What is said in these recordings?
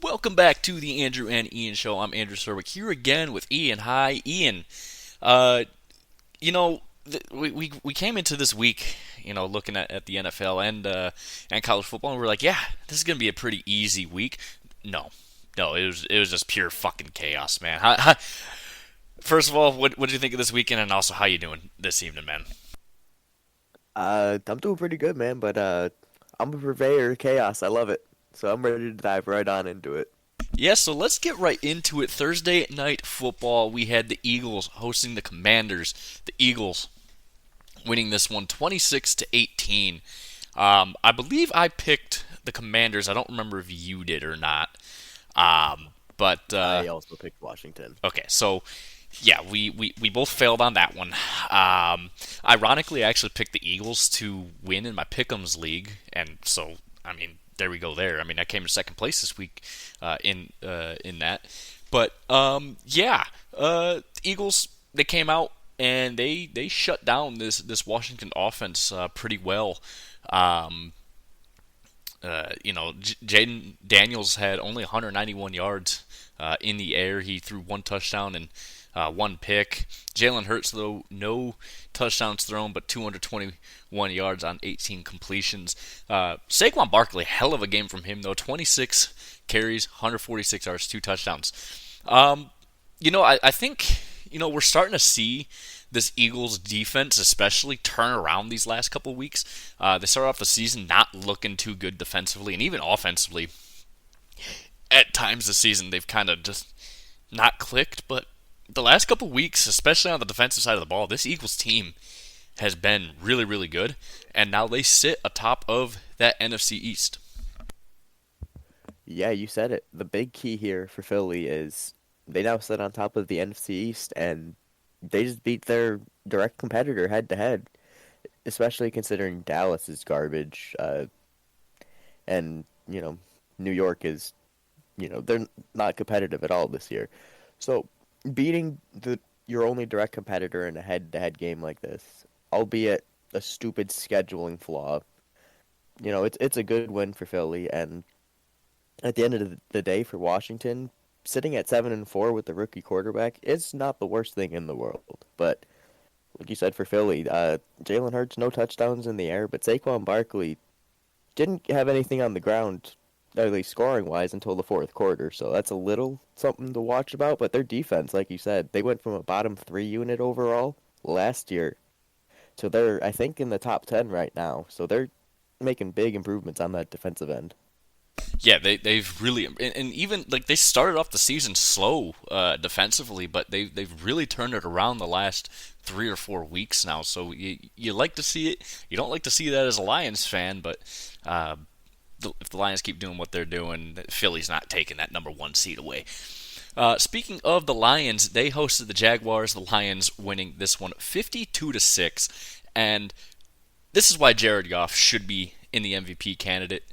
Welcome back to the Andrew and Ian Show. I'm Andrew Serwick here again with Ian. Hi, Ian. Uh, we came into this week, looking at the NFL and college football, and we're like, yeah, this is gonna be a pretty easy week. No, no, it was just pure fucking chaos, man. First of all, what did you think of this weekend, and also how you doing this evening, man? I'm doing pretty good, man, but I'm a purveyor of chaos. I love it. So I'm ready to dive right on into it. Yeah, so let's get right into it. Thursday night football, we had the Eagles hosting the Commanders. The Eagles winning this one 26 to 18. I believe I picked the Commanders. I don't remember if you did or not. But I also picked Washington. okay, so yeah, we both failed on that one. Ironically, I actually picked the Eagles to win in my Pick'ems league, and so I mean, there we go. There, I mean, I came to second place this week in that. But yeah, Eagles, they came out and they shut down this Washington offense pretty well. Um, Jaden Daniels had only 191 yards in the air. He threw one touchdown and one pick. Jalen Hurts, though, no touchdowns thrown, but 221 yards on 18 completions. Saquon Barkley, hell of a game from him, though. 26 carries, 146 yards, two touchdowns. I think, we're starting to see this Eagles defense especially turn around these last couple weeks. They started off the season not looking too good defensively and even offensively. At times this season, they've kind of just not clicked, but the last couple weeks, especially on the defensive side of the ball, this Eagles team has been really, really good, and now they sit atop of that NFC East. Yeah, you said it. The big key here for Philly is they now sit on top of the NFC East, and they just beat their direct competitor head to head, especially considering Dallas is garbage. And, New York is, they're not competitive at all this year. So beating your only direct competitor in a head-to-head game like this, albeit a stupid scheduling flaw, it's a good win for Philly. And at the end of the day for Washington, sitting at 7-4 with the rookie quarterback is not the worst thing in the world. But like you said for Philly, Jalen Hurts no touchdowns in the air, but Saquon Barkley didn't have anything on the ground, at least scoring wise, until the fourth quarter. So that's a little something to watch about. But their defense, like you said, they went from a bottom three unit overall last year. So they're, I think, in the top 10 right now. So they're making big improvements on that defensive end. Yeah, they've really and even like they started off the season slow defensively, but they've really turned it around the last 3 or 4 weeks now. So you like to see it. You don't like to see that as a Lions fan, but uh, if the Lions keep doing what they're doing, Philly's not taking that number one seed away. Speaking of the Lions, they hosted the Jaguars. The Lions winning this one 52-6, and this is why Jared Goff should be in the MVP candidate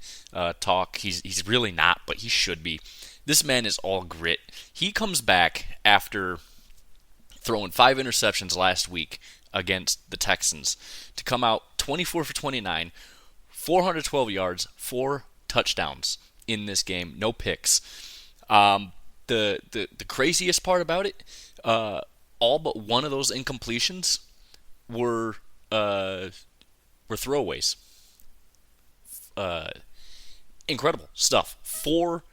talk. He's really not, but he should be. This man is all grit. He comes back after throwing 5 interceptions last week against the Texans to come out 24 for 29, 412 yards, 4 touchdowns in this game, no picks. The craziest part about it, all but one of those incompletions were uh, were throwaways. Uh, Incredible stuff. Four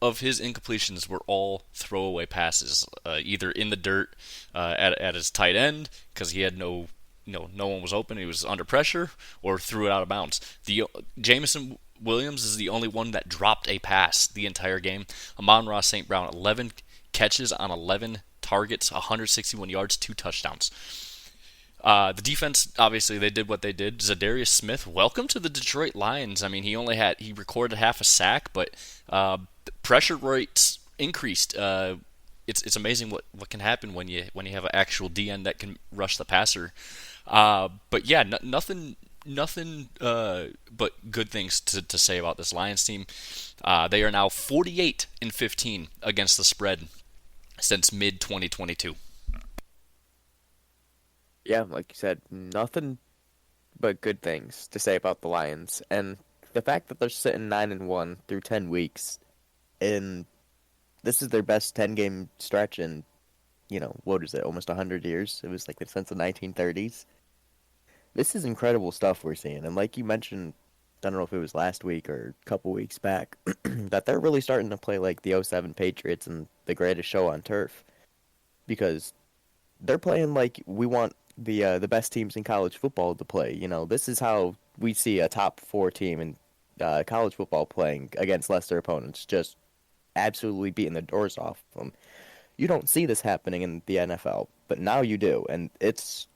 of his incompletions were all throwaway passes, either in the dirt at his tight end because he had no one was open, he was under pressure, or threw it out of bounds. The Jameson Williams is the only one that dropped a pass the entire game. Amon-Ra St. Brown, 11 catches on 11 targets, 161 yards, 2 touchdowns. The defense, obviously, they did what they did. Zadarius Smith, welcome to the Detroit Lions. I mean, he recorded half a sack, but the pressure rates increased. It's amazing what can happen when you have an actual DN that can rush the passer. But yeah, nothing but good things to say about this Lions team. They are now 48-15 against the spread since mid 2022. Yeah, like you said, nothing but good things to say about the Lions. And the fact that they're sitting 9-1 through 10 weeks, And this is their best 10-game stretch in, what is it, almost 100 years? It was like since the 1930s. This is incredible stuff we're seeing. And like you mentioned, I don't know if it was last week or a couple weeks back, that they're really starting to play like the '07 Patriots and the greatest show on turf because they're playing like we want the best teams in college football to play. This is how we see a top four team in college football playing against lesser opponents, just absolutely beating the doors off them. You don't see this happening in the NFL, but now you do, and this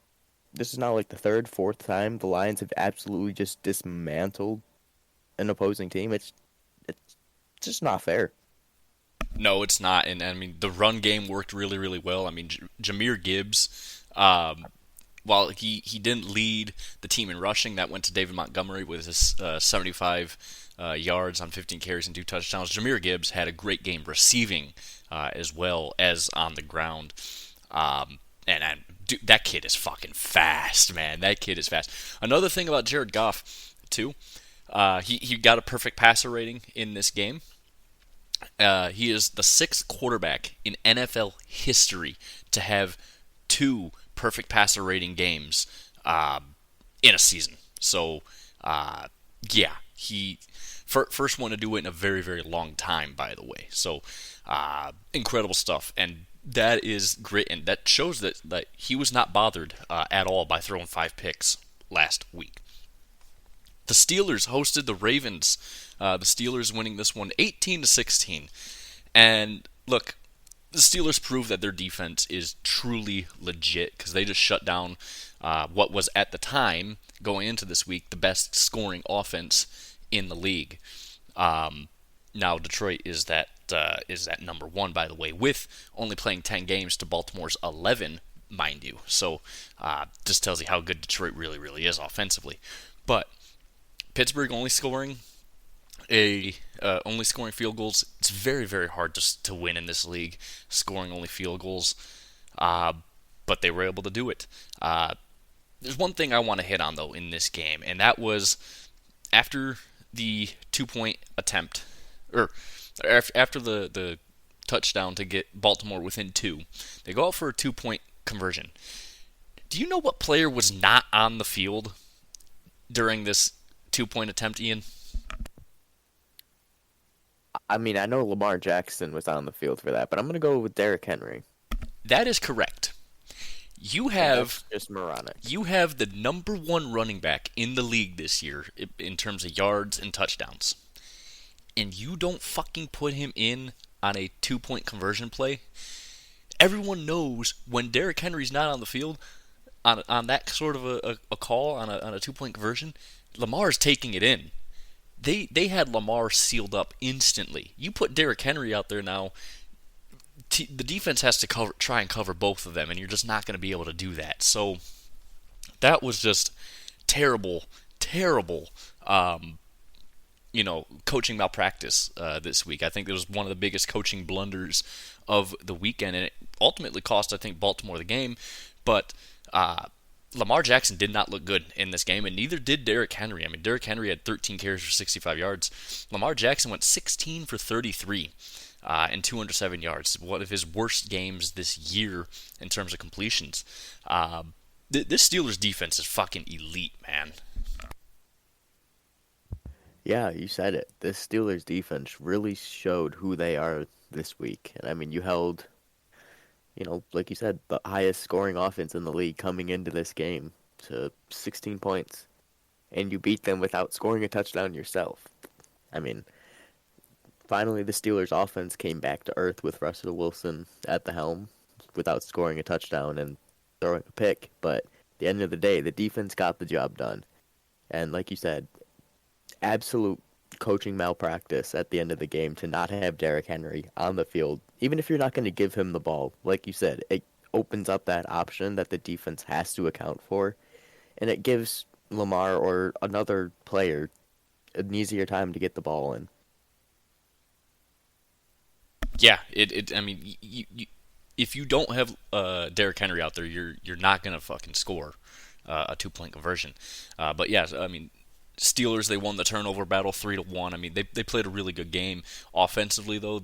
is now like the third, fourth time the Lions have absolutely just dismantled an opposing team. It's just not fair. No, it's not. And I mean, the run game worked really, really well. I mean, Jameer Gibbs, while he didn't lead the team in rushing, that went to David Montgomery with his 75 yards on 15 carries and 2 touchdowns. Jameer Gibbs had a great game receiving as well as on the ground. And dude, that kid is fucking fast, man. That kid is fast. Another thing about Jared Goff, too, he got a perfect passer rating in this game. He is the sixth quarterback in NFL history to have two perfect passer rating games in a season. So, yeah, he first one to do it in a very, very long time, by the way. So, incredible stuff. And that is great. And that shows that he was not bothered at all by throwing 5 picks last week. The Steelers hosted the Ravens. The Steelers winning this one 18-16. And look, the Steelers proved that their defense is truly legit because they just shut down what was at the time, going into this week, the best scoring offense in the league. Now Detroit is that number one, by the way, with only playing 10 games to Baltimore's 11, mind you. So just tells you how good Detroit really, really is offensively. But Pittsburgh only scoring field goals. It's very, very hard to win in this league, scoring only field goals. But they were able to do it. There's one thing I want to hit on, though, in this game, and that was after the 2-point attempt, or after the touchdown to get Baltimore within 2, they go out for a 2-point conversion. Do you know what player was not on the field during this 2-point attempt, Ian? I mean, I know Lamar Jackson was on the field for that, but I'm going to go with Derrick Henry. That is correct. You And have that's just moronic. you have the number one running back in the league this year in terms of yards and touchdowns, and you don't fucking put him in on a 2-point conversion play. Everyone knows when Derrick Henry's not on the field on that sort of a call on a 2-point conversion, Lamar's taking it in. They had Lamar sealed up instantly. You put Derrick Henry out there now, the defense has to try and cover both of them, and you're just not going to be able to do that. So that was just terrible, terrible, coaching malpractice this week. I think it was one of the biggest coaching blunders of the weekend, and it ultimately cost, I think, Baltimore the game. But Lamar Jackson did not look good in this game, and neither did Derrick Henry. I mean, Derrick Henry had 13 carries for 65 yards. Lamar Jackson went 16 for 33 and 207 yards. One of his worst games this year in terms of completions. This Steelers defense is fucking elite, man. Yeah, you said it. This Steelers defense really showed who they are this week. And I mean, you held, like you said, the highest scoring offense in the league coming into this game to 16 points. And you beat them without scoring a touchdown yourself. I mean, finally the Steelers offense came back to earth with Russell Wilson at the helm without scoring a touchdown and throwing a pick. But at the end of the day, the defense got the job done. And like you said, absolute coaching malpractice at the end of the game to not have Derrick Henry on the field, even if you're not going to give him the ball. Like you said, it opens up that option that the defense has to account for, and it gives Lamar or another player an easier time to get the ball in. Yeah, I mean, if you don't have Derrick Henry out there, you're not gonna fucking score a 2-point conversion. But yeah, I mean, Steelers, they won the turnover battle 3-1. I mean, they played a really good game. Offensively, though,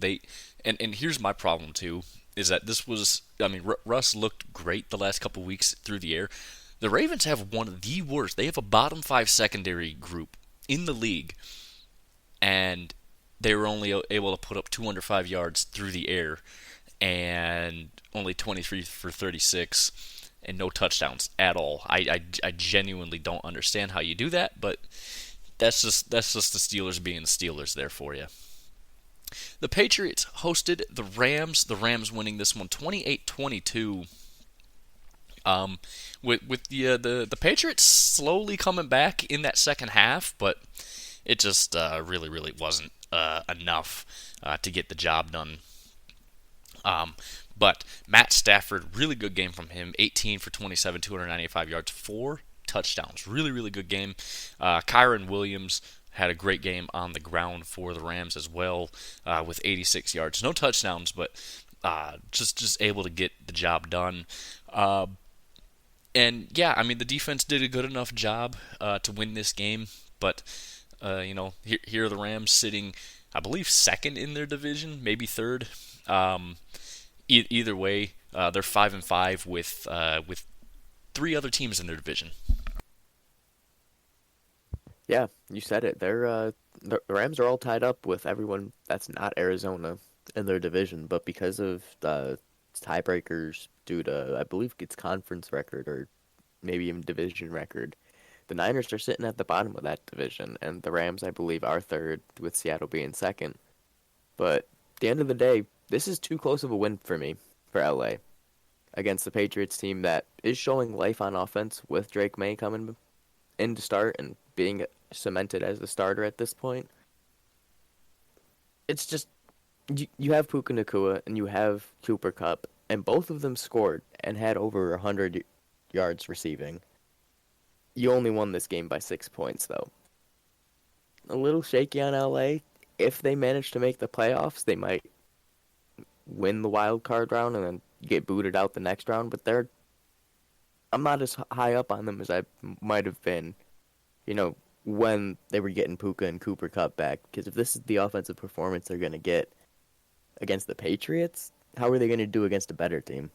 and here's my problem too, is that this was, I mean, Russ looked great the last couple weeks through the air. The Ravens have one of the worst. They have a bottom five secondary group in the league, and they were only able to put up 205 yards through the air and only 23 for 36 and no touchdowns at all. I genuinely don't understand how you do that, but that's just the Steelers being the Steelers there for you. The Patriots hosted the Rams. The Rams winning this one 28-22. With the Patriots slowly coming back in that second half, but it just really wasn't enough to get the job done. But Matt Stafford, really good game from him. 18 for 27, 295 yards, 4 touchdowns. Really good game. Kyron Williams had a great game on the ground for the Rams as well, with 86 yards. No touchdowns, but just able to get the job done. And yeah, I mean the defense did a good enough job to win this game, but here are the Rams sitting, I believe, second in their division, maybe third. Either way, they're 5-5 with 3 other teams in their division. Yeah, you said it. The Rams are all tied up with everyone that's not Arizona in their division, but because of the tiebreakers due to, I believe it's conference record or maybe even division record, the Niners are sitting at the bottom of that division, and the Rams, I believe, are third, with Seattle being second. But at the end of the day, this is too close of a win for me, for LA, against the Patriots team that is showing life on offense with Drake May coming in to start and being cemented as the starter at this point. It's just, you have Puka Nacua and you have Cooper Kupp, and both of them scored and had over 100 yards receiving. You only won this game by 6 points, though. A little shaky on LA. If they manage to make the playoffs, they might win the wild card round and then get booted out the next round, but I'm not as high up on them as I might have been, when they were getting Puka and Cooper Kupp back. Because if this is the offensive performance they're going to get against the Patriots, how are they going to do against a better team?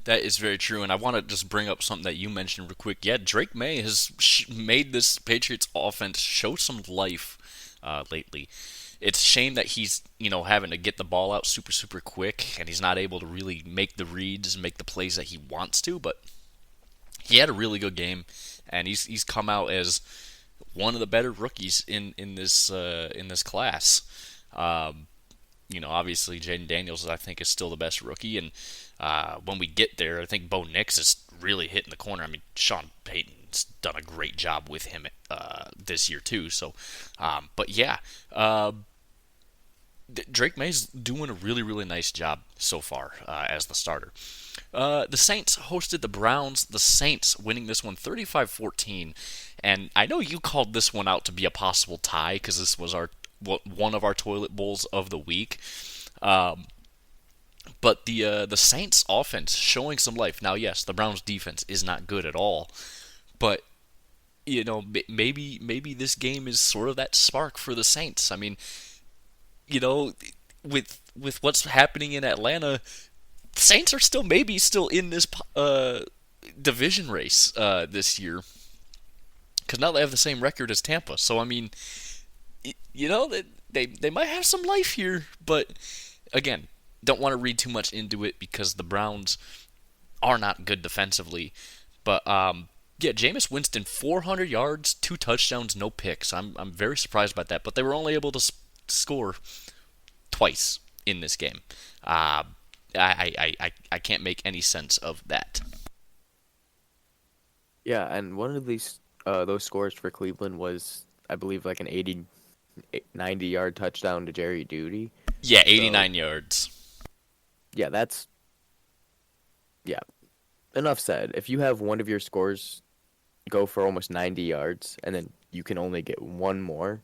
That is very true, and I want to just bring up something that you mentioned real quick. Yeah, Drake May has made this Patriots offense show some life lately. It's a shame that he's having to get the ball out super quick, and he's not able to really make the reads and make the plays that he wants to. But he had a really good game, and he's come out as one of the better rookies in this class. Obviously Jaden Daniels, I think, is still the best rookie, and when we get there, I think Bo Nix is really hitting the corner. I mean, Sean Payton's done a great job with him this year too. So, but yeah, Drake May's doing a really nice job so far as the starter. The Saints hosted the Browns. The Saints winning this one 35-14, and I know you called this one out to be a possible tie because this was one of our toilet bowls of the week. But the Saints offense showing some life. Now, yes, the Browns defense is not good at all, but maybe this game is sort of that spark for the Saints. I mean, with what's happening in Atlanta, the Saints are still in this division race this year because now they have the same record as Tampa. So I mean, they might have some life here, but again, don't want to read too much into it because the Browns are not good defensively. But yeah, Jameis Winston 400 yards, 2 touchdowns, no picks. I'm very surprised by that, but they were only able to score twice in this game. I can't make any sense of that. Yeah, and one of those scores for Cleveland was, I believe, like an 90-yard touchdown to Jerry Jeudy. Yeah, 89 yards. Yeah, yeah. Enough said. If you have one of your scores go for almost 90 yards and then you can only get one more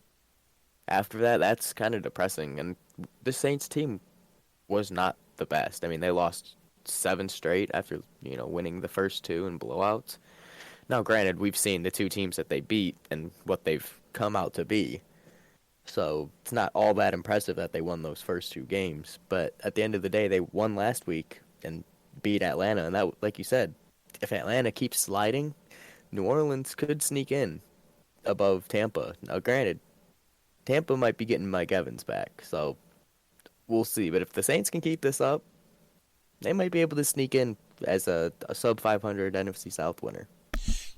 after that, that's kind of depressing. And the Saints team was not the best. I mean, they lost 7 straight after, winning the first 2 in blowouts. Now, granted, we've seen the two teams that they beat and what they've come out to be. So it's not all that impressive that they won those first two games. But at the end of the day, they won last week and beat Atlanta. And that, like you said, if Atlanta keeps sliding, New Orleans could sneak in above Tampa. Now, granted, Tampa might be getting Mike Evans back, so we'll see. But if the Saints can keep this up, they might be able to sneak in as a sub 500 NFC South winner.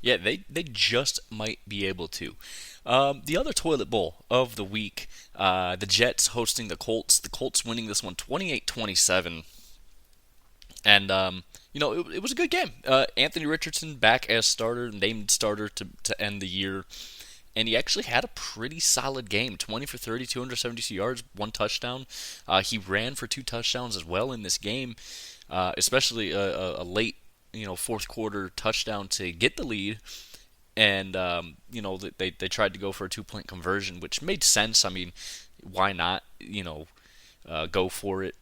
Yeah, they just might be able to. The other toilet bowl of the week, the Jets hosting the Colts. The Colts winning this one 28-27. And, it was a good game. Anthony Richardson back as starter, named starter to end the year. And he actually had a pretty solid game. 20 for 30, 272 yards, one touchdown. He ran for two touchdowns as well in this game, especially a late, fourth quarter touchdown to get the lead. And, they tried to go for a 2-point conversion, which made sense. I mean, why not, go for it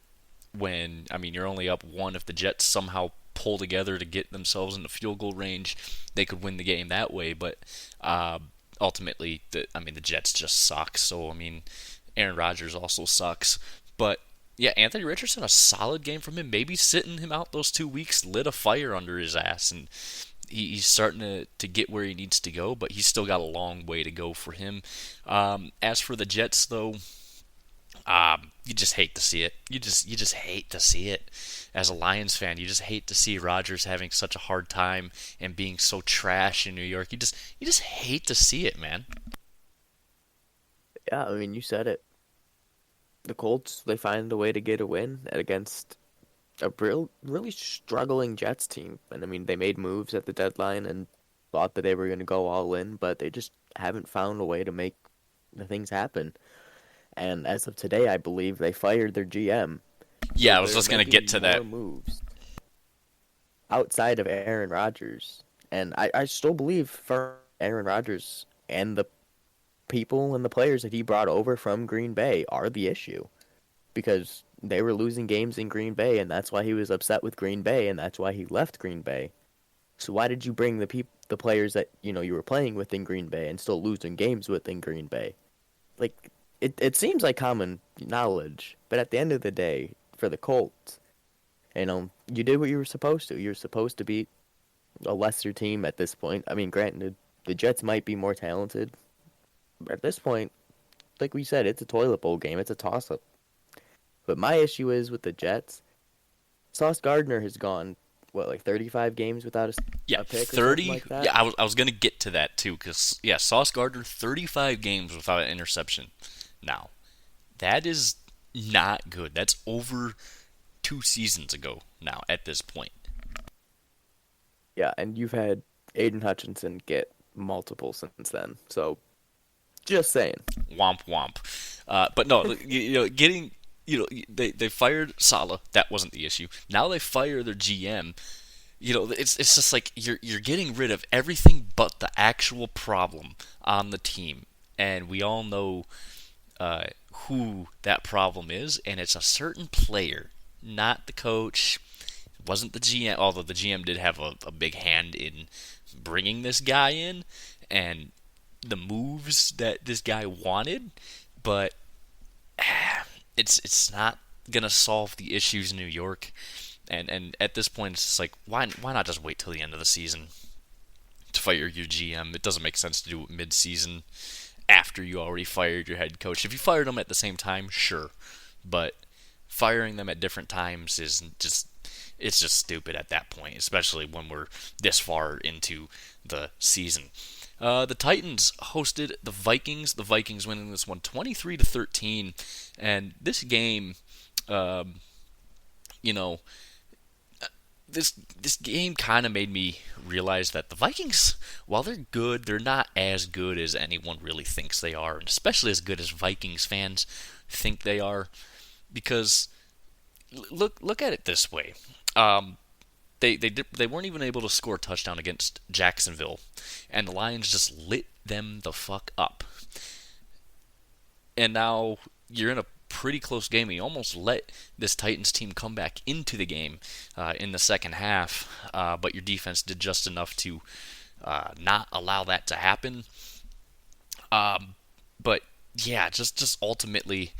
when, you're only up one. If the Jets somehow pull together to get themselves in the field goal range, they could win the game that way. But ultimately, the Jets just suck. So, Aaron Rodgers also sucks. But, yeah, Anthony Richardson, a solid game from him. Maybe sitting him out those 2 weeks lit a fire under his ass. And he's starting to get where he needs to go, but he's still got a long way to go for him. As for the Jets, though, you just hate to see it. You just hate to see it. As a Lions fan, you just hate to see Rodgers having such a hard time and being so trash in New York. You just hate to see it, man. Yeah, you said it. The Colts, they find a way to get a win against a really struggling Jets team. And they made moves at the deadline and thought that they were going to go all in, but they just haven't found a way to make the things happen. And as of today, I believe they fired their GM. Yeah, So I was just going to get to that. Moves outside of Aaron Rodgers. And I still believe for Aaron Rodgers and the people and the players that he brought over from Green Bay are the issue. Because they were losing games in Green Bay, and that's why he was upset with Green Bay, and that's why he left Green Bay. So why did you bring the players that you were playing with in Green Bay and still losing games with in Green Bay? Like it seems like common knowledge, but at the end of the day, for the Colts, you did what you were supposed to. You're supposed to beat a lesser team at this point. Granted, the Jets might be more talented, but at this point, like we said, it's a toilet bowl game. It's a toss-up. But my issue is with the Jets. Sauce Gardner has gone, 35 games without a pick 30. or something like that? Yeah, I was going to get to that too, because, Sauce Gardner, 35 games without an interception. Now, that is not good. That's over 2 seasons ago now at this point. Yeah, and you've had Aiden Hutchinson get multiple since then. So, just saying. Womp womp. But no, getting... they fired Saleh. That wasn't the issue. Now they fire their GM. It's just like you're getting rid of everything but the actual problem on the team, and we all know who that problem is, and it's a certain player, not the coach. It wasn't the GM, although the GM did have a big hand in bringing this guy in and the moves that this guy wanted, but it's not gonna solve the issues in New York, and at this point it's just like why not just wait till the end of the season to fire your GM? It doesn't make sense to do it mid-season after you already fired your head coach. If you fired them at the same time, sure, but firing them at different times is just stupid at that point, especially when we're this far into the season. The Titans hosted the Vikings. The Vikings winning this one 23-13, and this game, this game kind of made me realize that the Vikings, while they're good, they're not as good as anyone really thinks they are, and especially as good as Vikings fans think they are. Because look at it this way. They weren't even able to score a touchdown against Jacksonville, and the Lions just lit them the fuck up. And now you're in a pretty close game. You almost let this Titans team come back into the game in the second half, but your defense did just enough to not allow that to happen. Um, but yeah, just ultimately,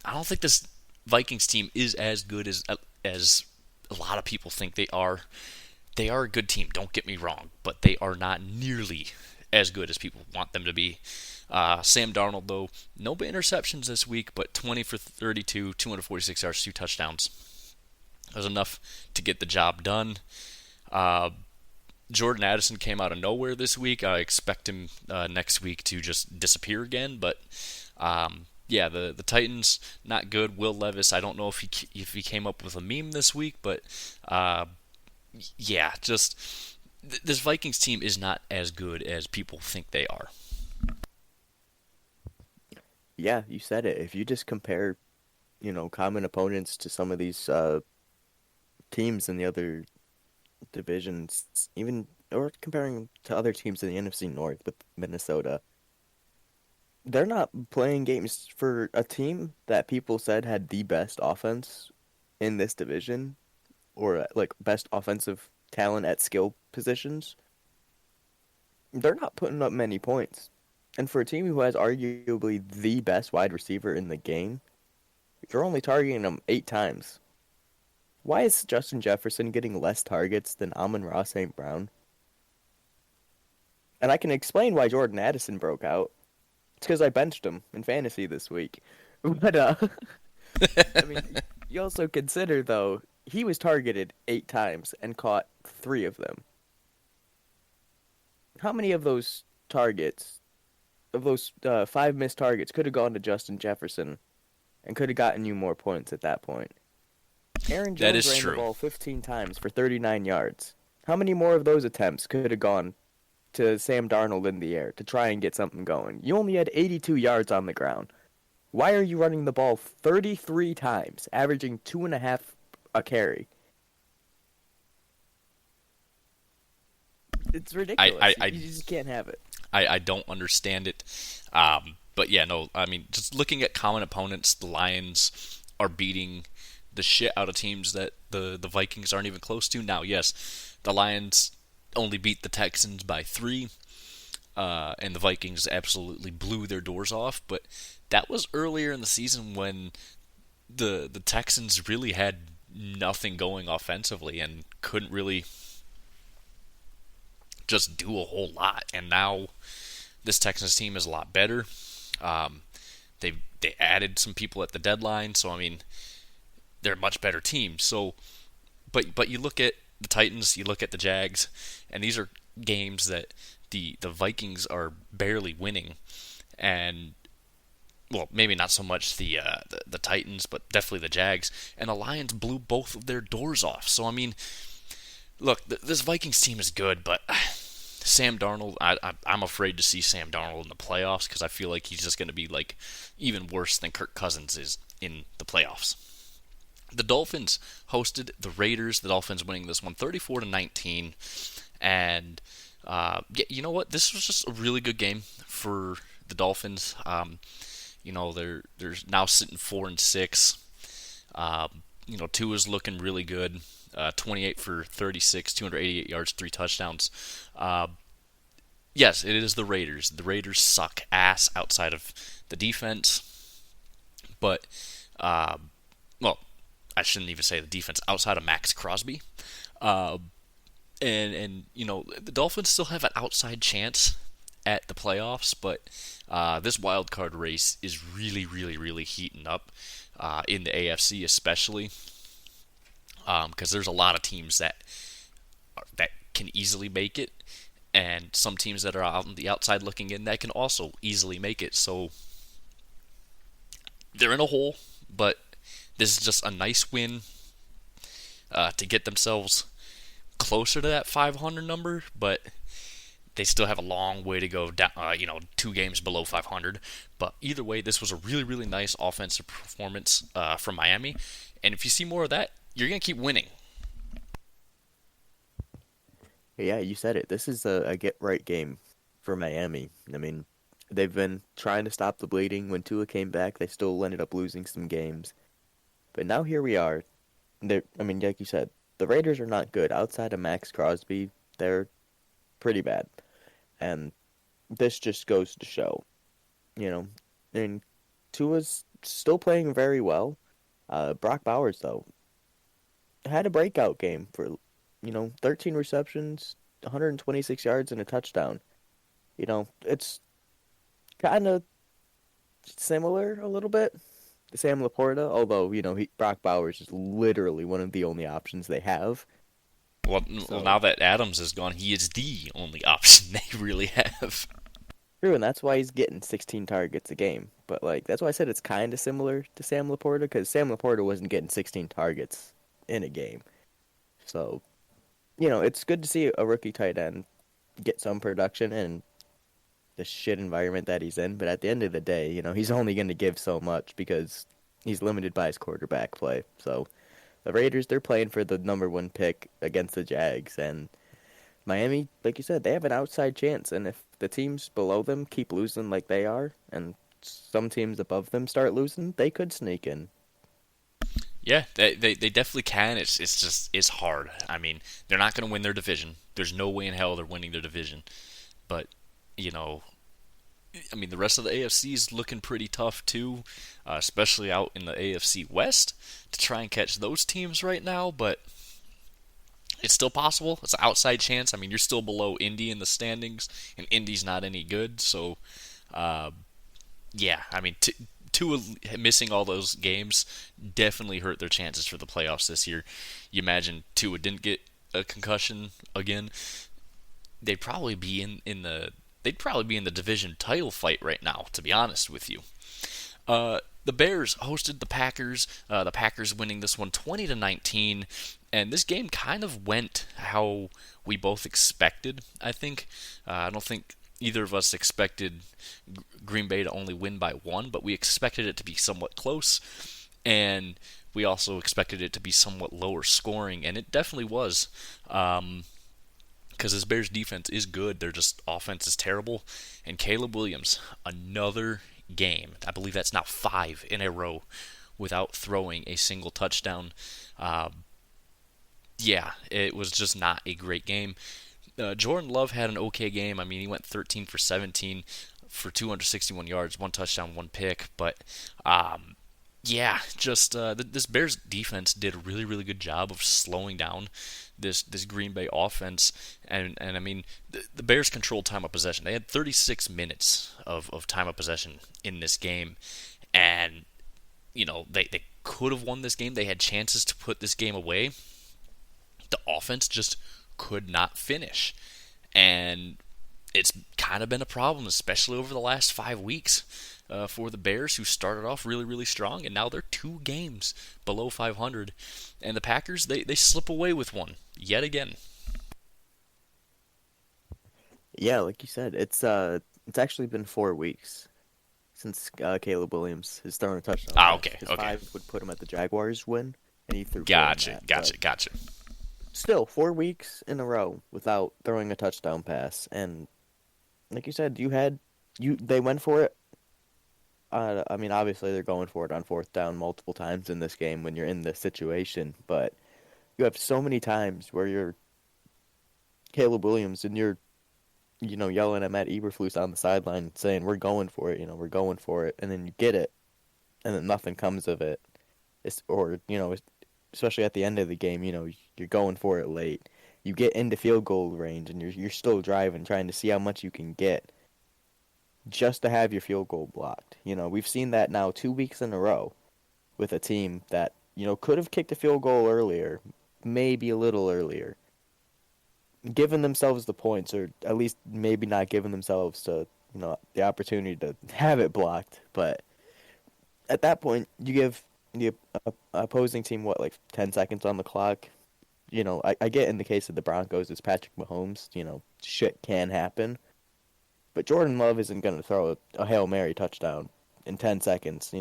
I don't think this Vikings team is as good as a lot of people think they are. They are a good team, don't get me wrong, but they are not nearly as good as people want them to be. Sam Darnold, though, no interceptions this week, but 20 for 32, 246 yards, 2 touchdowns. That was enough to get the job done. Uh, Jordan Addison came out of nowhere this week. I expect him next week to just disappear again. But yeah, the Titans not good. Will Levis, I don't know if he came up with a meme this week, but uh, yeah, just this Vikings team is not as good as people think they are. Yeah, you said it. If you just compare, common opponents to some of these teams in the other divisions, even or comparing to other teams in the NFC North with Minnesota, they're not playing games for a team that people said had the best offense in this division or like best offensive talent at skill positions. They're not putting up many points. And for a team who has arguably the best wide receiver in the game, you're only targeting him 8 times. Why is Justin Jefferson getting less targets than Amon-Ra St. Brown? And I can explain why Jordan Addison broke out. It's because I benched him in fantasy this week. But, I mean, you also consider, though, he was targeted 8 times and caught 3 of them. How many of those targets, of those 5 missed targets, could have gone to Justin Jefferson and could have gotten you more points at that point? Aaron That Jones is ran the true. ball 15 times for 39 yards. How many more of those attempts could have gone to Sam Darnold in the air to try and get something going? You only had 82 yards on the ground. Why are you running the ball 33 times, averaging 2.5 a carry? It's I, ridiculous. I, You I, just can't have it. I don't understand it. But yeah, no, I mean, just looking at common opponents, the Lions are beating the shit out of teams that the Vikings aren't even close to. Now, yes, the Lions only beat the Texans by 3, and the Vikings absolutely blew their doors off. But that was earlier in the season when the Texans really had nothing going offensively and couldn't really just do a whole lot. And now this Texans team is a lot better. Um, they added some people at the deadline, so I mean they're a much better team. So, but you look at the Titans, you look at the Jags, and these are games that the Vikings are barely winning, and well, maybe not so much the Titans, but definitely the Jags, and the Lions blew both of their doors off. So I mean, look, this Vikings team is good, but Sam Darnold, I'm afraid to see Sam Darnold in the playoffs because I feel like he's just going to be like even worse than Kirk Cousins is in the playoffs. The Dolphins hosted the Raiders. The Dolphins winning this one 34-19, and yeah, you know what? This was just a really good game for the Dolphins. They're now sitting 4-6. Tua's looking really good. 28 for 36, 288 yards, 3 touchdowns. Yes, it is the Raiders. The Raiders suck ass outside of the defense, but well, I shouldn't even say the defense outside of Max Crosby. Uh, and the Dolphins still have an outside chance at the playoffs, but this wild card race is really, really, really heating up in the AFC, especially because there's a lot of teams that can easily make it, and some teams that are on the outside looking in that can also easily make it. So they're in a hole, but this is just a nice win to get themselves closer to that 500 number, but they still have a long way to go down, 2 games below 500. But either way, this was a really, really nice offensive performance from Miami. And if you see more of that, you're going to keep winning. Yeah, you said it. This is a get right game for Miami. I mean, they've been trying to stop the bleeding. When Tua came back, they still ended up losing some games. But now here we are. I mean, like you said, the Raiders are not good. Outside of Max Crosby, they're pretty bad. And this just goes to show, you know, and Tua's still playing very well. Brock Bowers, though, had a breakout game for, 13 receptions, 126 yards, and a touchdown. It's kind of similar a little bit to Sam Laporta, although, Brock Bowers is literally one of the only options they have. Well, So, now that Adams is gone, he is the only option they really have. true, and that's why he's getting 16 targets a game. But, like, that's why I said it's kind of similar to Sam Laporta, because Sam Laporta wasn't getting 16 targets in a game. So, it's good to see a rookie tight end get some production in the shit environment that he's in. But at the end of the day, he's only going to give so much because he's limited by his quarterback play. So the Raiders, they're playing for the number one pick against the Jags. And Miami, like you said, they have an outside chance. And if the teams below them keep losing like they are, and some teams above them start losing, they could sneak in. Yeah, they definitely can. It's hard. I mean, they're not going to win their division. There's no way in hell they're winning their division. But you know, I mean, the rest of the AFC is looking pretty tough too, especially out in the AFC West to try and catch those teams right now. But it's still possible. It's an outside chance. I mean, you're still below Indy in the standings, and Indy's not any good. So, uh, yeah, I mean, Tua missing all those games definitely hurt their chances for the playoffs this year. You imagine Tua didn't get a concussion again, they'd probably be in the division title fight right now. To be honest with you, the Bears hosted the Packers. The Packers winning this one 20-19, and this game kind of went how we both expected. I think. I don't think either of us expected Green Bay to only win by one, but we expected it to be somewhat close, and we also expected it to be somewhat lower scoring, and it definitely was. Because this Bears defense is good, their just offense is terrible. And Caleb Williams, another game. I believe that's now 5 in a row without throwing a single touchdown. Uh, yeah, it was just not a great game. Jordan Love had an okay game. I mean, he went 13 for 17 for 261 yards, one touchdown, one pick. But yeah, just this Bears defense did a really, really good job of slowing down this Green Bay offense, and I mean the Bears controlled time of possession. They had 36 minutes of time of possession in this game, and they could have won this game. They had chances to put this game away. The offense just could not finish, and it's kind of been a problem, especially over the last 5 weeks for the Bears, who started off really, really strong, and now they're 2 games below 500. And the Packers, they slip away with one yet again. Yeah, like you said, it's actually been 4 weeks since Caleb Williams has thrown a touchdown Ah, pass. okay, His okay. 5 would put him at the Jaguars win, and he threw 4 in Gotcha, that. But gotcha, gotcha. still, 4 weeks in a row without throwing a touchdown pass, and like you said, they went for it. I mean, obviously they're going for it on fourth down multiple times in this game when you're in this situation, but you have so many times where you're Caleb Williams and you're yelling at Matt Eberflus on the sideline saying, "We're going for it, we're going for it," and then you get it, and then nothing comes of it. Especially at the end of the game, you're going for it late. You get into field goal range, and you're still driving, trying to see how much you can get, just to have your field goal blocked. We've seen that now 2 weeks in a row with a team that could have kicked a field goal earlier, maybe a little earlier, given themselves the points, or at least maybe not giving themselves the opportunity to have it blocked. But at that point, you give the opposing team what, like 10 seconds on the clock. I get in the case of the Broncos, it's Patrick Mahomes. Shit can happen, but Jordan Love isn't going to throw a Hail Mary touchdown in 10 seconds.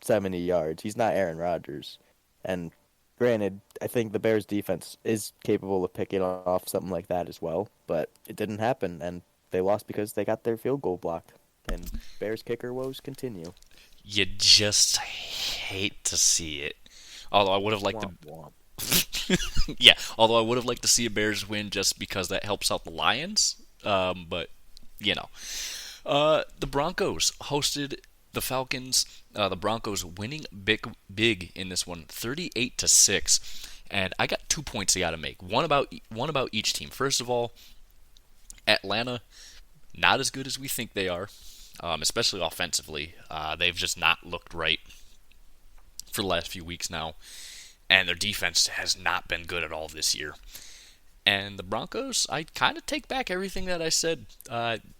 70 yards. He's not Aaron Rodgers, and granted, I think the Bears defense is capable of picking off something like that as well, but it didn't happen, and they lost because they got their field goal blocked. And Bears kicker woes continue. You just hate to see it. Although I would have liked Womp womp. yeah. Although I would have liked to see a Bears win just because that helps out the Lions. But you know. The Broncos hosted the Falcons. The Broncos winning big in this one, 38-6. And I got 2 points I got to make. One about each team. First of all, Atlanta not as good as we think they are, especially offensively. They've just not looked right for the last few weeks now, and their defense has not been good at all this year. And the Broncos, I kind of take back everything that I said.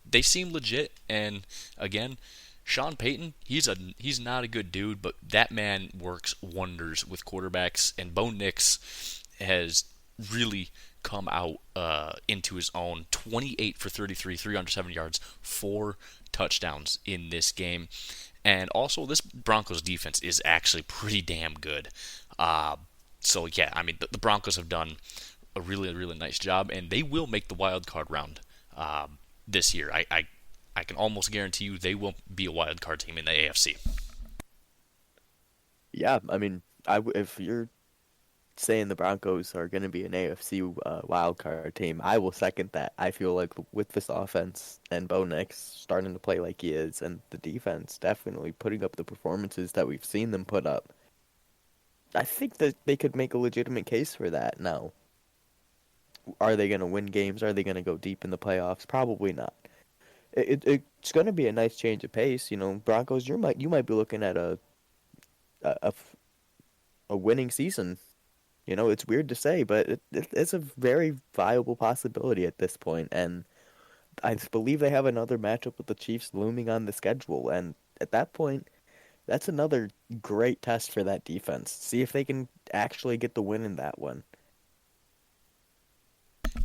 They seem legit, and again, Sean Payton, he's not a good dude, but that man works wonders with quarterbacks. And Bo Nix has really come out into his own. 28 for 33, 307 yards, 4 touchdowns in this game. And also, this Broncos defense is actually pretty damn good. So yeah, I mean the Broncos have done a really really nice job, and they will make the wild card round this year. I can almost guarantee you they will be a wild card team in the AFC. Yeah, I mean, if you're saying the Broncos are going to be an AFC wild card team, I will second that. I feel like with this offense and Bo Nix starting to play like he is, and the defense definitely putting up the performances that we've seen them put up, I think that they could make a legitimate case for that. Now, are they going to win games? Are they going to go deep in the playoffs? Probably not. It's going to be a nice change of pace. You know, Broncos, you might be looking at a, a winning season. You know, it's weird to say, but it's a very viable possibility at this point. And I believe they have another matchup with the Chiefs looming on the schedule. And at that point, that's another great test for that defense. See if they can actually get the win in that one.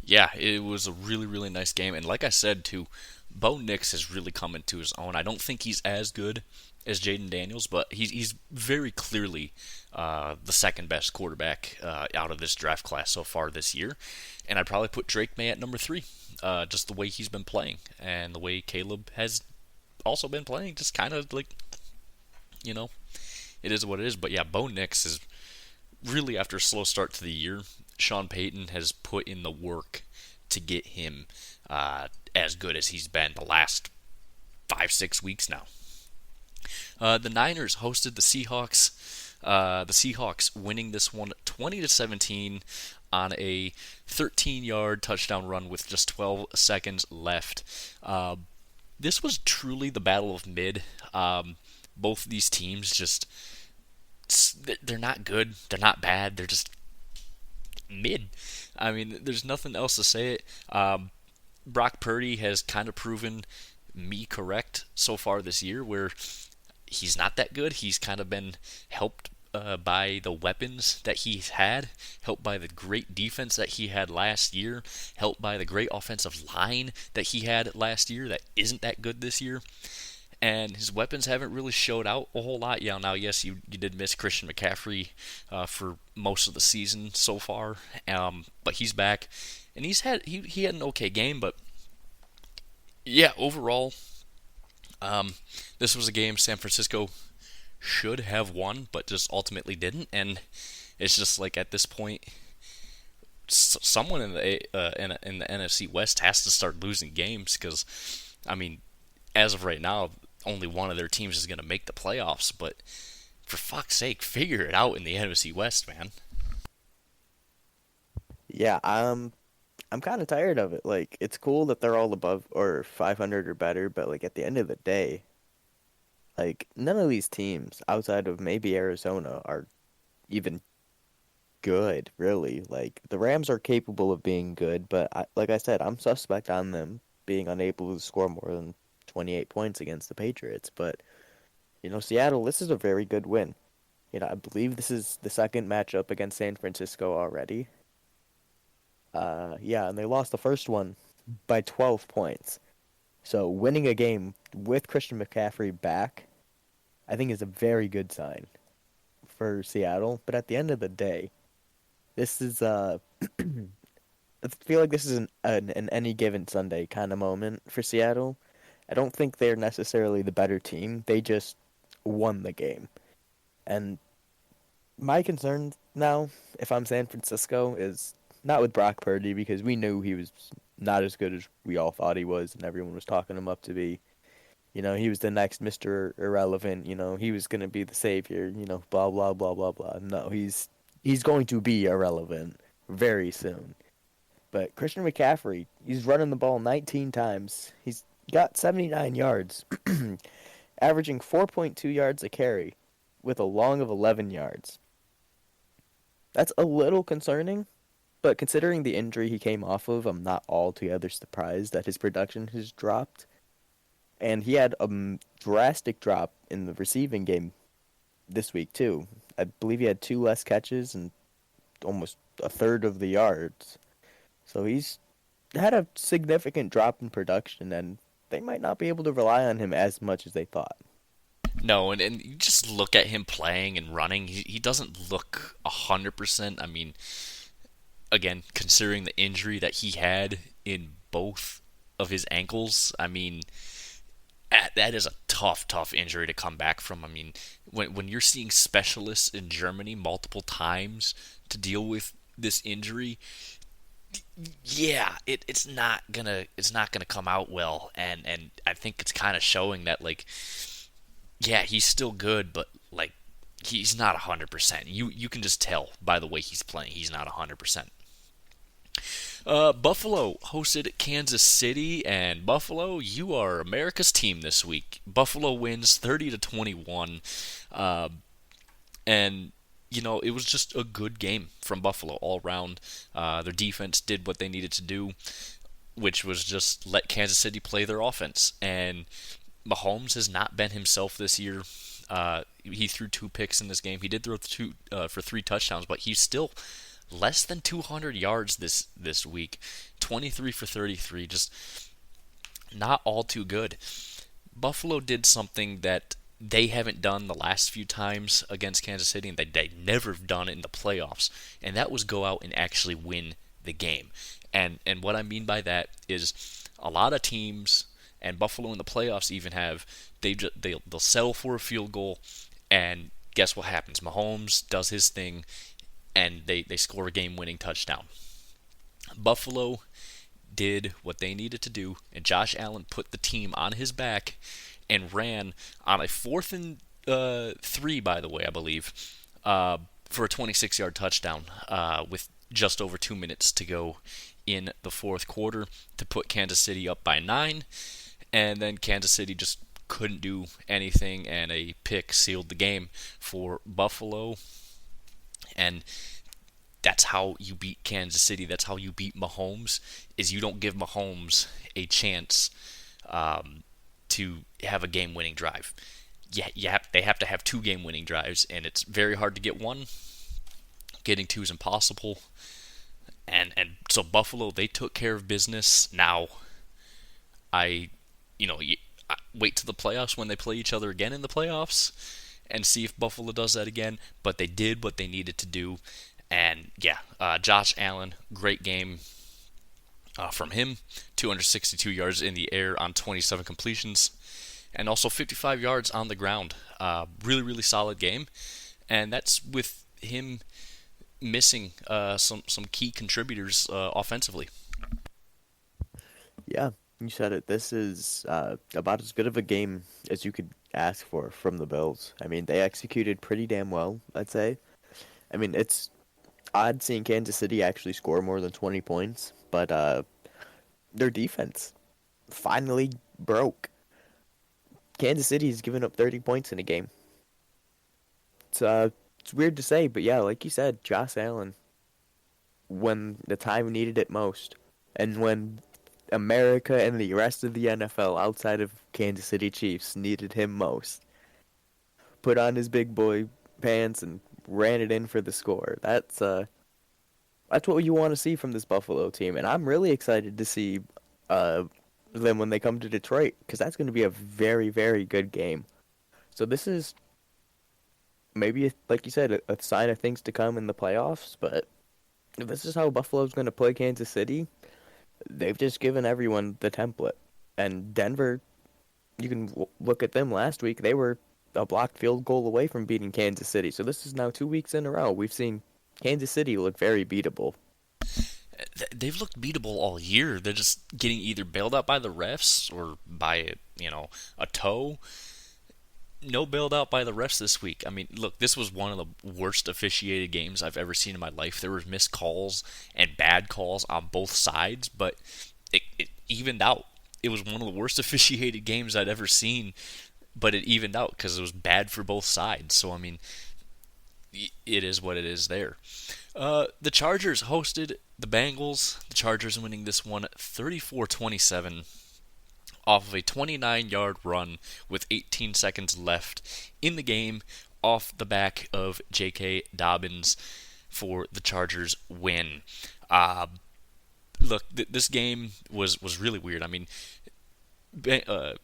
Yeah, it was a really really nice game, and like I said too, Bo Nix has really come into his own. I don't think he's as good as Jaden Daniels, but he's very clearly the second best quarterback out of this draft class so far this year, and I'd probably put Drake May at number three, just the way he's been playing and the way Caleb has also been playing, just kind of like you know it is what it is. But yeah, Bo Nix is really, after a slow start to the year, Sean Payton has put in the work to get him as good as he's been the last 5 6 weeks now. The Niners hosted the Seahawks. The Seahawks winning this one 20-17 on a 13-yard touchdown run with just 12 seconds left. This was truly the battle of mid. Both these teams just they're not good, they're not bad, they're just mid. I mean, there's nothing else to say it. Brock Purdy has kind of proven me correct so far this year, where he's not that good. He's kind of been helped by the weapons that he's had, helped by the great defense that he had last year, helped by the great offensive line that he had last year that isn't that good this year. And his weapons haven't really showed out a whole lot. Yeah, now yes, you did miss Christian McCaffrey for most of the season so far, but he's back, and he had an okay game. But yeah, overall, this was a game San Francisco should have won, but just ultimately didn't. And it's just like at this point, someone in the NFC West has to start losing games because, I mean, as of right now, only one of their teams is going to make the playoffs. But for fuck's sake, figure it out in the NFC West, man. Yeah, I'm kind of tired of it. Like, it's cool that they're all above or 500 or better, but like at the end of the day, like none of these teams outside of maybe Arizona are even good, really. Like the Rams are capable of being good, but like I said, I'm suspect on them being unable to score more than 28 points against the Patriots. But Seattle, this is a very good win. I believe this is the second matchup against San Francisco already. Yeah, and they lost the first one by 12 points. So winning a game with Christian McCaffrey back, I think is a very good sign for Seattle. But at the end of the day, this is I feel like this is an any given Sunday kind of moment for Seattle. I don't think they're necessarily the better team. They just won the game. And my concern now, if I'm San Francisco, is not with Brock Purdy because we knew he was not as good as we all thought he was, and everyone was talking him up to be. He was the next Mr. Irrelevant. He was going to be the savior. Blah blah blah blah blah. No, he's going to be irrelevant very soon. But Christian McCaffrey, he's running the ball 19 times. He's got 79 yards, averaging 4.2 yards a carry, with a long of 11 yards. That's a little concerning, but considering the injury he came off of, I'm not altogether surprised that his production has dropped. And he had a drastic drop in the receiving game this week, too. I believe he had 2 less catches and almost a third of the yards. So he's had a significant drop in production, and they might not be able to rely on him as much as they thought. No, and you just look at him playing and running. He doesn't look 100%. I mean, again, considering the injury that he had in both of his ankles, I mean, that is a tough injury to come back from. I mean, when you're seeing specialists in Germany multiple times to deal with this injury, yeah, it's not gonna come out well, and I think it's kind of showing that, like, yeah, he's still good, but like he's not 100%. You can just tell by the way he's playing, he's not 100%. Buffalo hosted Kansas City, and Buffalo, you are America's team this week. Buffalo wins 30-21, and it was just a good game from Buffalo all around. Their defense did what they needed to do, which was just let Kansas City play their offense. And Mahomes has not been himself this year. He threw 2 picks in this game. He did throw for 3 touchdowns, but he's still less than 200 yards this week. 23 for 33, just not all too good. Buffalo did something that they haven't done the last few times against Kansas City, and they never have done it in the playoffs, and that was go out and actually win the game. And what I mean by that is a lot of teams, and Buffalo in the playoffs even have, they'll settle for a field goal, and guess what happens? Mahomes does his thing, and they score a game-winning touchdown. Buffalo did what they needed to do, and Josh Allen put the team on his back and ran on a 4th and 3, by the way, I believe, for a 26-yard touchdown with just over 2 minutes to go in the fourth quarter to put Kansas City up by 9. And then Kansas City just couldn't do anything, and a pick sealed the game for Buffalo. And that's how you beat Kansas City. That's how you beat Mahomes, is you don't give Mahomes a chance to have a game-winning drive. They have to have 2 game-winning drives, and it's very hard to get one. Getting 2 is impossible. And so Buffalo, they took care of business. Now, I wait to the playoffs when they play each other again in the playoffs and see if Buffalo does that again. But they did what they needed to do. And yeah, Josh Allen, great game from him. 262 yards in the air on 27 completions, and also 55 yards on the ground. Really solid game, and that's with him missing some key contributors offensively. Yeah, you said it. This is about as good of a game as you could ask for from the Bills. I mean, they executed pretty damn well, I'd say. I mean, it's odd seeing Kansas City actually score more than 20 points, but their defense finally broke. Kansas City's given up 30 points in a game. It's weird to say, but yeah, like you said, Josh Allen, when the time needed it most, and when America and the rest of the NFL outside of Kansas City Chiefs needed him most, put on his big boy pants and ran it in for the score. That's what you want to see from this Buffalo team, and I'm really excited to see them when they come to Detroit, because that's going to be a very, very good game. So this is maybe, like you said, a sign of things to come in the playoffs, but if this is how Buffalo's going to play Kansas City, they've just given everyone the template. And Denver, you can look at them last week, they were a blocked field goal away from beating Kansas City. So this is now 2 weeks in a row. We've seen Kansas City look very beatable. they've looked beatable all year. They're just getting either bailed out by the refs or by a toe. No bailed out by the refs this week. I mean, look, this was one of the worst officiated games I've ever seen in my life. There were missed calls and bad calls on both sides, but it evened out. It was one of the worst officiated games I'd ever seen, but it evened out because it was bad for both sides. So I mean, it is what it is there. The Chargers hosted the Bengals. The Chargers winning this one 34-27 off of a 29-yard run with 18 seconds left in the game off the back of J.K. Dobbins for the Chargers win. Look, this game was really weird. I mean, the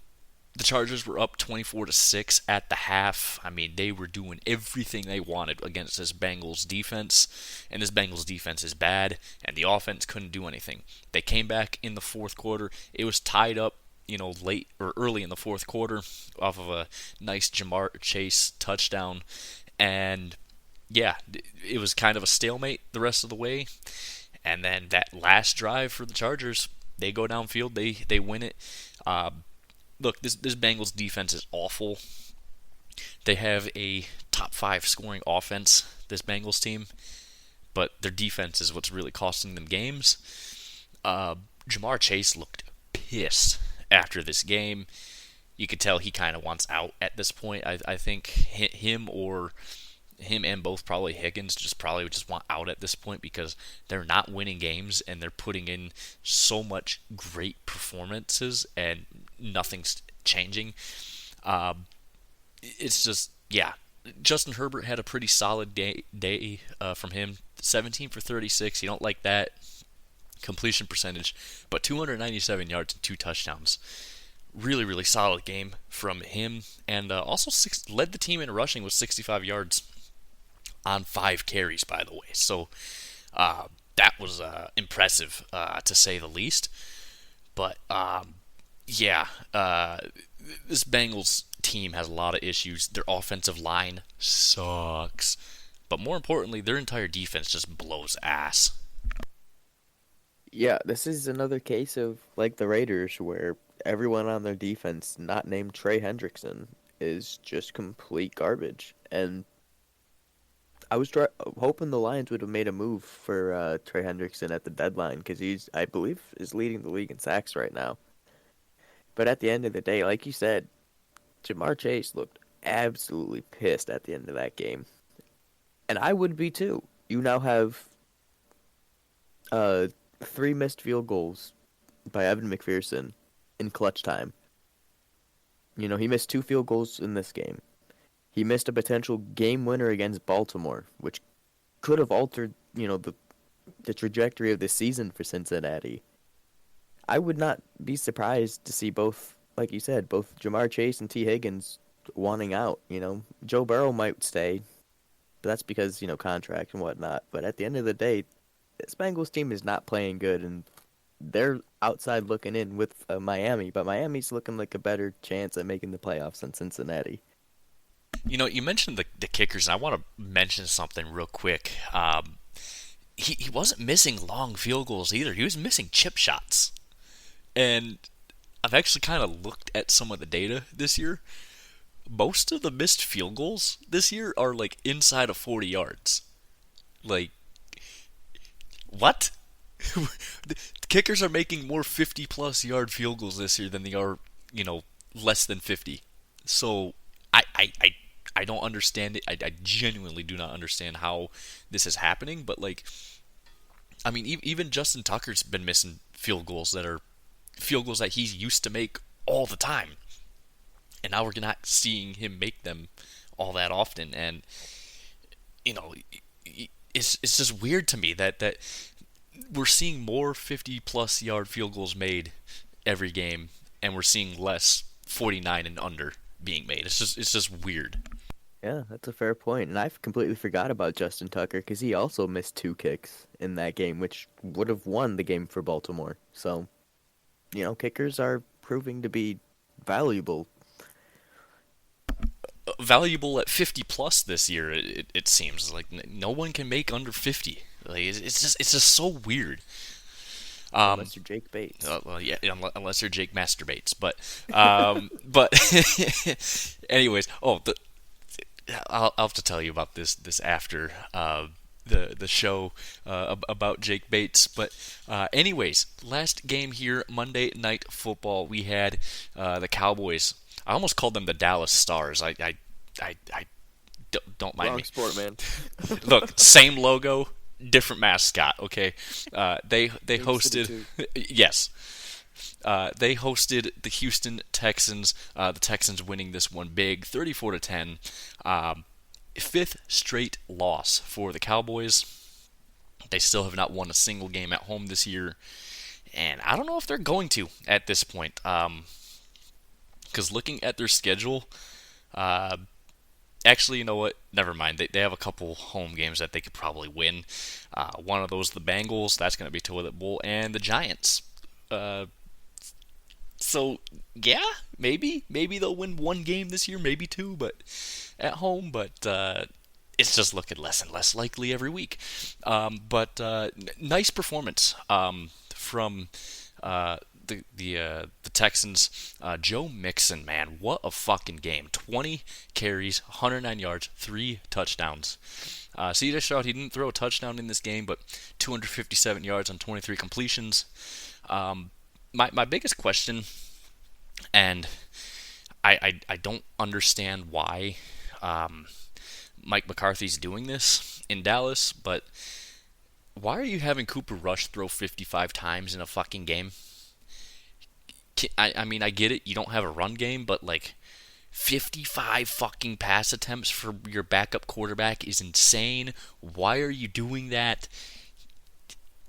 Chargers were up 24-6 at the half. I mean, they were doing everything they wanted against this Bengals defense, and this Bengals defense is bad, and the offense couldn't do anything. They came back in the fourth quarter. It was tied up, late or early in the fourth quarter off of a nice Jamar Chase touchdown, and yeah, it was kind of a stalemate the rest of the way. And then that last drive for the Chargers, they go downfield, they win it. Look, this Bengals defense is awful. They have a top 5 scoring offense, this Bengals team, but their defense is what's really costing them games. Jamar Chase looked pissed after this game. You could tell he kind of wants out at this point. I think him and both probably Higgins probably just want out at this point because they're not winning games and they're putting in so much great performances and nothing's changing. It's just, yeah. Justin Herbert had a pretty solid day from him. 17 for 36. You don't like that completion percentage, but 297 yards and 2 touchdowns. Really, really solid game from him, and also led the team in rushing with 65 yards on 5 carries, by the way. So that was impressive, to say the least. But yeah, this Bengals team has a lot of issues. Their offensive line sucks, but more importantly, their entire defense just blows ass. Yeah, this is another case of like the Raiders where everyone on their defense, not named Trey Hendrickson, is just complete garbage. And I was hoping the Lions would have made a move for Trey Hendrickson at the deadline because I believe, is leading the league in sacks right now. But at the end of the day, like you said, Jamar Chase looked absolutely pissed at the end of that game. And I would be too. You now have 3 missed field goals by Evan McPherson in clutch time. He missed 2 field goals in this game. He missed a potential game winner against Baltimore, which could have altered, the trajectory of the season for Cincinnati. I would not be surprised to see both, like you said, both Jamar Chase and T. Higgins wanting out. Joe Burrow might stay, but that's because, contract and whatnot. But at the end of the day, this Bengals team is not playing good, and they're outside looking in with Miami, but Miami's looking like a better chance at making the playoffs than Cincinnati. You mentioned the kickers, and I want to mention something real quick. He wasn't missing long field goals either. He was missing chip shots. And I've actually kind of looked at some of the data this year. Most of the missed field goals this year are like inside of 40 yards. Like, what? The kickers are making more 50-plus yard field goals this year than they are, less than 50. So I don't understand it. I genuinely do not understand how this is happening. But, like, I mean, even Justin Tucker's been missing field goals that are field goals that he's used to make all the time. And now we're not seeing him make them all that often. And, it's just weird to me that we're seeing more 50-plus yard field goals made every game, and we're seeing less 49 and under being made. It's just weird. Yeah, that's a fair point. And I completely forgot about Justin Tucker because he also missed 2 kicks in that game, which would have won the game for Baltimore. So, kickers are proving to be valuable. Valuable at 50-plus this year, it seems. Like, no one can make under 50. Like, it's just so weird. Um, Unless you're Jake Bates. well, yeah, unless you're Jake Masturbates, but anyways, I'll have to tell you about this after the show about Jake Bates. But anyways, last game here, Monday Night Football, we had the Cowboys. I almost called them the Dallas Stars. I don't mind Wrong me. sport, man. Look, same logo, different mascot. Okay, they Same city hosted. too. Yes, they hosted the Houston Texans. The Texans winning this one big, 34-10. Fifth straight loss for the Cowboys. They still have not won a single game at home this year, and I don't know if they're going to at this point. Because looking at their schedule, uh, actually, you know what? Never mind. They have a couple home games that they could probably win. One of those, the Bengals, that's going to be Toilet Bowl, and the Giants. Uh, so yeah, maybe they'll win one game this year, maybe two, but at home. But it's just looking less and less likely every week. But nice performance from the Texans. Joe Mixon, man, what a fucking game! 20 carries, 109 yards, 3 touchdowns. CJ Stroud, he didn't throw a touchdown in this game, but 257 yards on 23 completions. My biggest question, and I don't understand why Mike McCarthy's doing this in Dallas, but why are you having Cooper Rush throw 55 times in a fucking game? I mean, I get it, you don't have a run game, but like 55 fucking pass attempts for your backup quarterback is insane. Why are you doing that?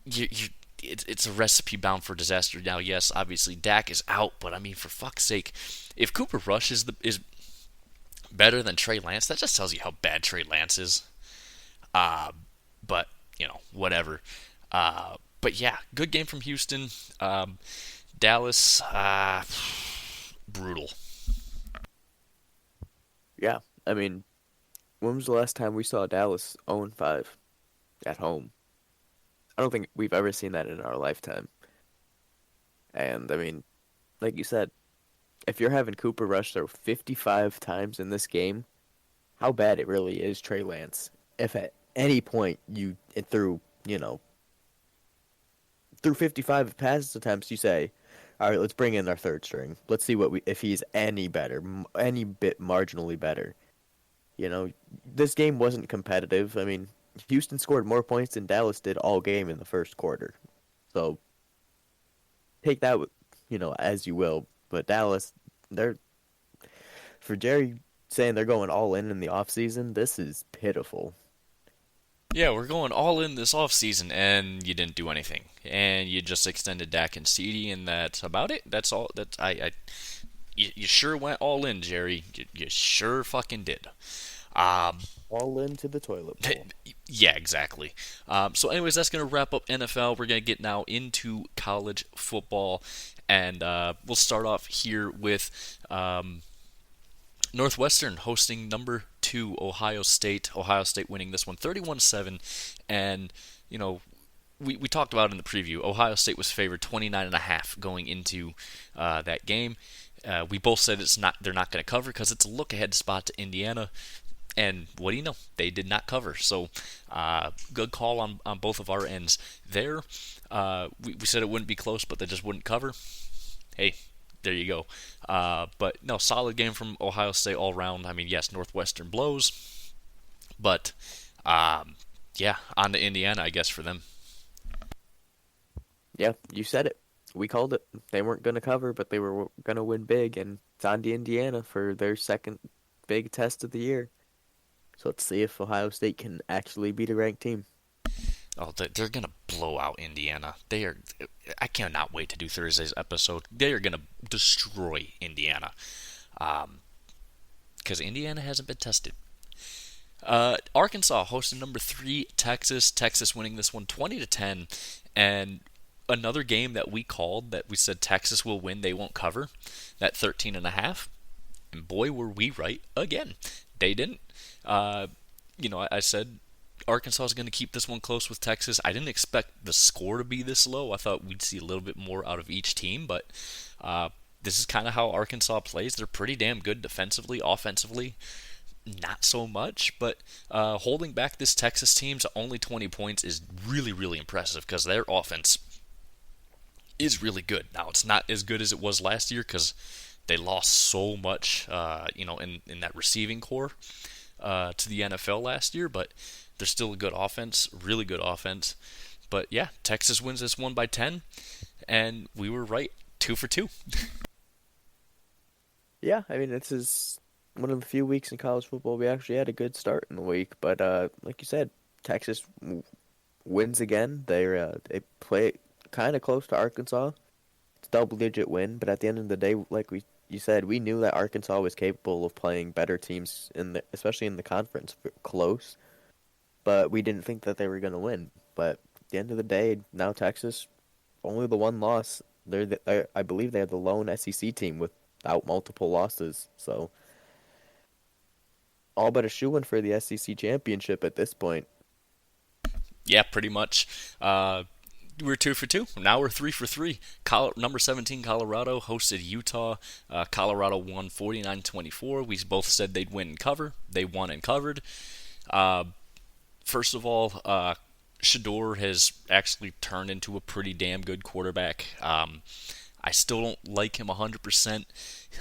It's a recipe bound for disaster. Now, yes, obviously Dak is out, but I mean, for fuck's sake, if Cooper Rush is better than Trey Lance, that just tells you how bad Trey Lance is. But whatever. But yeah, good game from Houston. Dallas, brutal. Yeah, I mean, when was the last time we saw Dallas 0-5 at home? I don't think we've ever seen that in our lifetime. And I mean, like you said, if you're having Cooper Rush throw 55 times in this game, how bad it really is Trey Lance. If at any point through 55 pass attempts, you say, all right, let's bring in our third string. Let's see if he's any better, any bit marginally better. This game wasn't competitive. I mean, Houston scored more points than Dallas did all game in the first quarter. So take that, as you will. But Dallas, for Jerry saying they're going all in the offseason, this is pitiful. Yeah, we're going all in this offseason, and you didn't do anything. And you just extended Dak and CeeDee, and that's about it. That's all. You sure went all in, Jerry. You sure fucking did. Um, All into the toilet bowl. yeah, exactly. So, anyways, that's going to wrap up NFL. We're going to get now into college football, and we'll start off here with Northwestern hosting number 2 Ohio State. Ohio State winning this one 31-7, and we talked about it in the preview. Ohio State was favored 29.5 going into that game. We both said they're not going to cover because it's a look-ahead spot to Indiana. And what do you know? They did not cover. So, good call on both of our ends there. We said it wouldn't be close, but they just wouldn't cover. Hey, there you go. But no, solid game from Ohio State all around. I mean, yes, Northwestern blows, but yeah, on to Indiana, I guess, for them. Yeah, you said it. We called it. They weren't going to cover, but they were going to win big, and it's on to Indiana for their second big test of the year. So let's see if Ohio State can actually beat a ranked team. Oh, they're gonna blow out Indiana. They are. I cannot wait to do Thursday's episode. They are gonna destroy Indiana, because Indiana hasn't been tested. Arkansas hosting number 3 Texas. Texas winning this one 20-10, and another game that we called that we said Texas will win, they won't cover. That 13.5, and boy were we right again. They didn't. I said Arkansas is going to keep this one close with Texas. I didn't expect the score to be this low. I thought we'd see a little bit more out of each team, but this is kind of how Arkansas plays. They're pretty damn good defensively, offensively, not so much. But holding back this Texas team to only 20 points is really, really impressive because their offense is really good. Now, it's not as good as it was last year because they lost so much, in that receiving core to the NFL last year, but they're still a good offense, really good offense. But yeah, Texas wins this one by 10, and we were right, 2 for 2. Yeah, I mean, this is one of the few weeks in college football we actually had a good start in the week. But like you said, Texas wins again. They play kind of close to Arkansas. It's a double-digit win, but at the end of the day, like you said, we knew that Arkansas was capable of playing better teams especially in the conference, close. But we didn't think that they were going to win. But at the end of the day, now Texas, only the one loss. I believe they're the lone SEC team without multiple losses. So all but a shoo-in for the SEC championship at this point. Yeah, pretty much. We're 2 for 2. Now we're 3 for 3. Number 17 Colorado hosted Utah. Colorado won 49-24. We both said they'd win and cover. They won and covered. First of all, Shador has actually turned into a pretty damn good quarterback. I still don't like him 100%.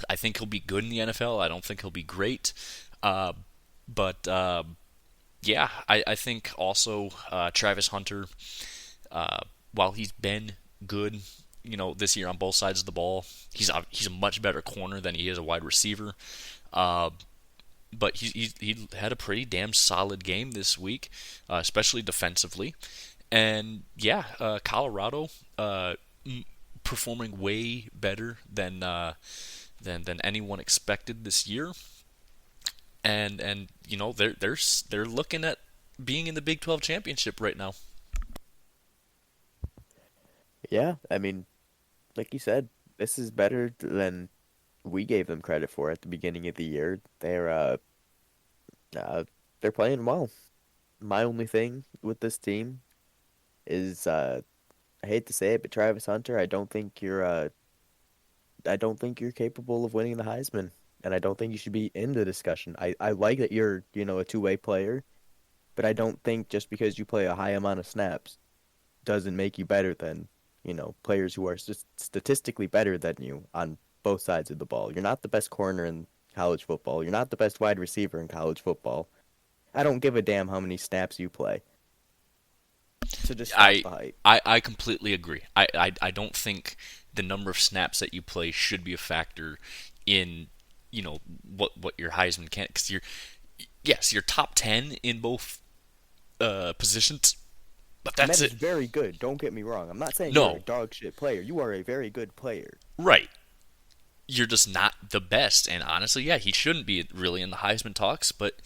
I think he'll be good in the NFL. I don't think he'll be great. But yeah, I think also Travis Hunter, while he's been good, this year on both sides of the ball, he's a much better corner than he is a wide receiver. But he had a pretty damn solid game this week, especially defensively. And yeah, Colorado performing way better than anyone expected this year. And they're looking at being in the Big 12 championship right now. Yeah, I mean, like you said, this is better than we gave them credit for at the beginning of the year. Uh, they're playing well. My only thing with this team is, I hate to say it, but Travis Hunter, I don't think you're capable of winning the Heisman, and I don't think you should be in the discussion. I like that you're, a two-way player, but I don't think just because you play a high amount of snaps doesn't make you better than, players who are statistically better than you on both sides of the ball. You're not the best corner in college football. You're not the best wide receiver in college football. I don't give a damn how many snaps you play. So just stop I the hype. I completely agree. I don't think the number of snaps that you play should be a factor in what your Heisman can, because you're top 10 in both positions, but And that's that is it. very good. Don't get me wrong. I'm not saying you're a No, dog shit player. You are a very good player. right. You're just not the best, and honestly, yeah, he shouldn't be really in the Heisman talks, but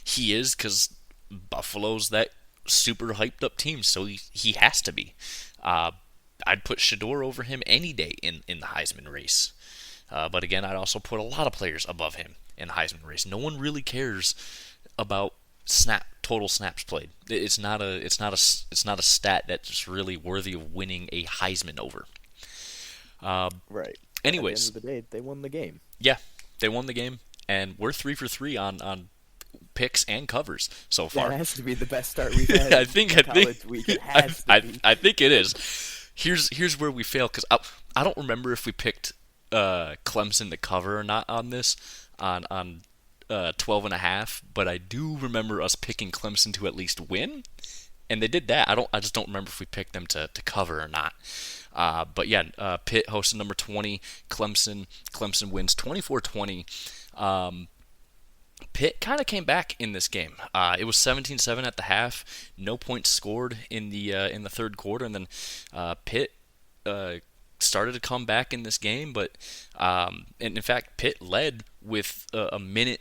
he is because Buffalo's that super hyped up team, so he has to be. Uh, I'd put Shador over him any day in the Heisman race. But again, I'd also put a lot of players above him in the Heisman race. No one really cares about total snaps played. It's not a stat that's really worthy of winning a Heisman over. Uh, Right. And at the end anyways, of the day, they won the game. yeah, they won the game, and we're 3 for 3 on picks and covers so That far. has to be the best start we've had I in think I think college week. It has to I, be. I think it is. Here's where we fail because I don't remember if we picked Clemson to cover or not on this on 12 and a half, but I do remember us picking Clemson to at least win, and they did that. I just don't remember if we picked them to cover or not. But yeah, Pitt hosted number 20 Clemson. Clemson wins 24-20. Pitt kind of came back in this game. It was 17-7 at the half. No points scored in the third quarter, and then Pitt started to come back in this game. But and in fact, Pitt led with a minute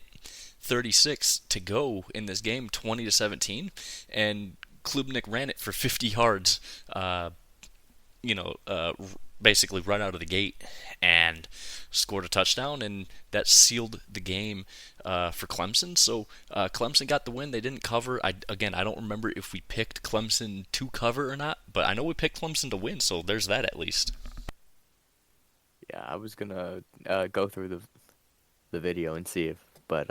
36 to go in this game, 20-17, and Klubnik ran it for 50 yards. You know, basically right out of the gate and scored a touchdown, and that sealed the game for Clemson. So Clemson got the win. They didn't cover. I don't remember if we picked Clemson to cover or not, but I know we picked Clemson to win. So there's that at least. Yeah, I was gonna go through the video and see if, but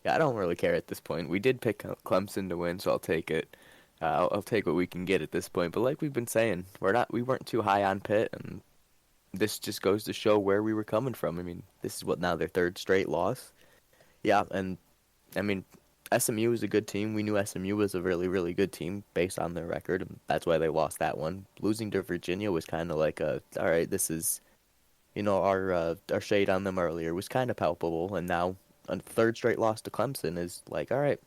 yeah, I don't really care at this point. We did pick Clemson to win, so I'll take it. I'll take what we can get at this point. But like we've been saying, we weren't too high on Pitt, and this just goes to show where we were coming from. I mean, this is what now their third straight loss. Yeah, and I mean, SMU is a good team. We knew SMU was a really, really good team based on their record, and that's why they lost that one. Losing to Virginia was kind of like all right, this is, our shade on them earlier was kind of palpable, and now a third straight loss to Clemson is like, all right,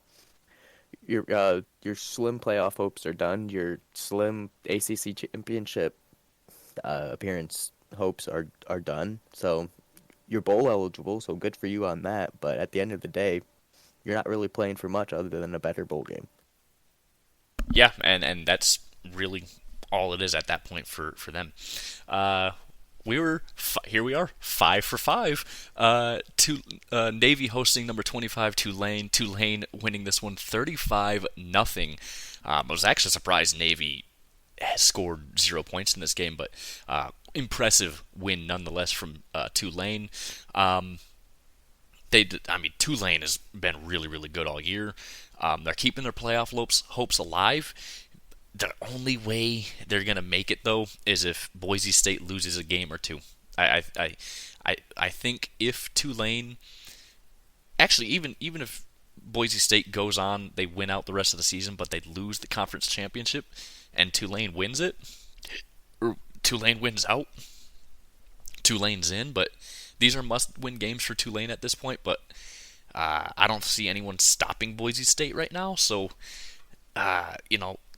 your slim playoff hopes are done. Your slim ACC championship appearance hopes are done. So you're bowl eligible, so good for you on that. But at the end of the day, you're not really playing for much other than a better bowl game. Yeah, and that's really all it is at that point for them. Here we are 5 for 5. Navy hosting number 25 Tulane. Tulane winning this one 35-0. I was actually surprised Navy has scored 0 points in this game, but impressive win nonetheless from Tulane. Tulane has been really, really good all year. They're keeping their playoff hopes alive. The only way they're gonna make it though is if Boise State loses a game or two. I think if Tulane, actually even if Boise State goes on, they win out the rest of the season, but they lose the conference championship, and Tulane wins it, or Tulane wins out, Tulane's in. But these are must-win games for Tulane at this point. But I don't see anyone stopping Boise State right now. So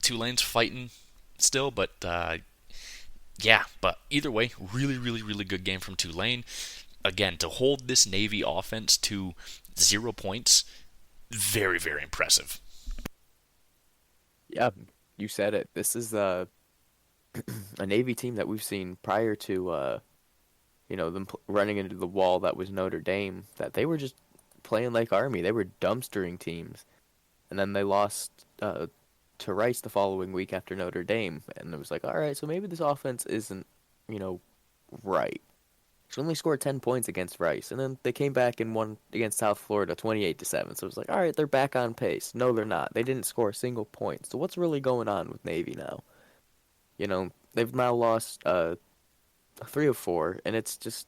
Tulane's fighting still, but yeah. But either way, really, really, really good game from Tulane. Again, to hold this Navy offense to 0 points, very, very impressive. Yeah, you said it. This is a Navy team that we've seen prior to them running into the wall that was Notre Dame. That they were just playing like Army. They were dumpstering teams, and then they lost to Rice the following week after Notre Dame, and it was like, all right, so maybe this offense isn't, right. She only scored 10 points against Rice, and then they came back and won against South Florida 28-7. So it was like, all right, they're back on pace. No, they're not. They didn't score a single point. So what's really going on with Navy now? They've now lost 3 of 4, and it's just,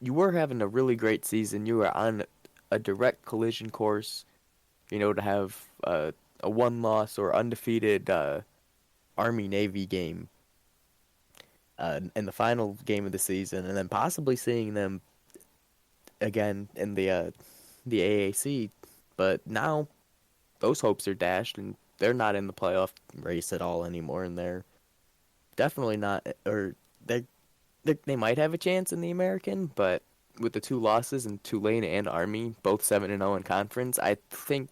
you were having a really great season. You were on a direct collision course, to have a one-loss or undefeated Army-Navy game in the final game of the season, and then possibly seeing them again in the AAC. But now those hopes are dashed, and they're not in the playoff race at all anymore, and they're definitely not, or they might have a chance in the American, but with the 2 losses in Tulane and Army, both 7-0 in conference, I think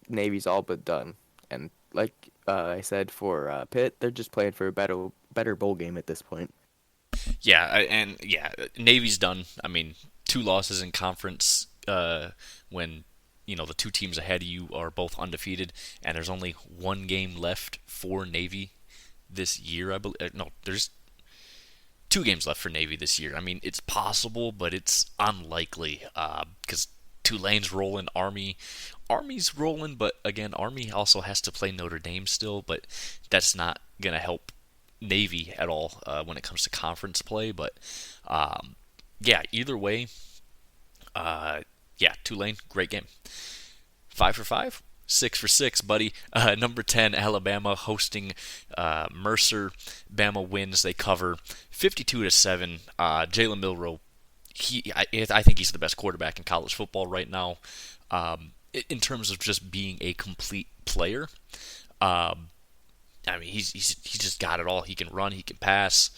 Navy's all but done. And like I said for Pitt, they're just playing for a better bowl game at this point. Yeah, Navy's done. I mean, 2 losses in conference when the 2 teams ahead of you are both undefeated, and there's only 1 game left for Navy this year. I believe there's 2 games left for Navy this year. I mean, it's possible, but it's unlikely because Tulane's rolling, Army's rolling, but again, Army also has to play Notre Dame still, but that's not going to help Navy at all when it comes to conference play. But yeah, either way, Tulane, great game. 5 for 5. 6 for 6, buddy. Number 10, Alabama hosting Mercer. Bama wins. They cover 52-7. Jalen Milroe, I think he's the best quarterback in college football right now. In terms of just being a complete player, he's just got it all. He can run, he can pass.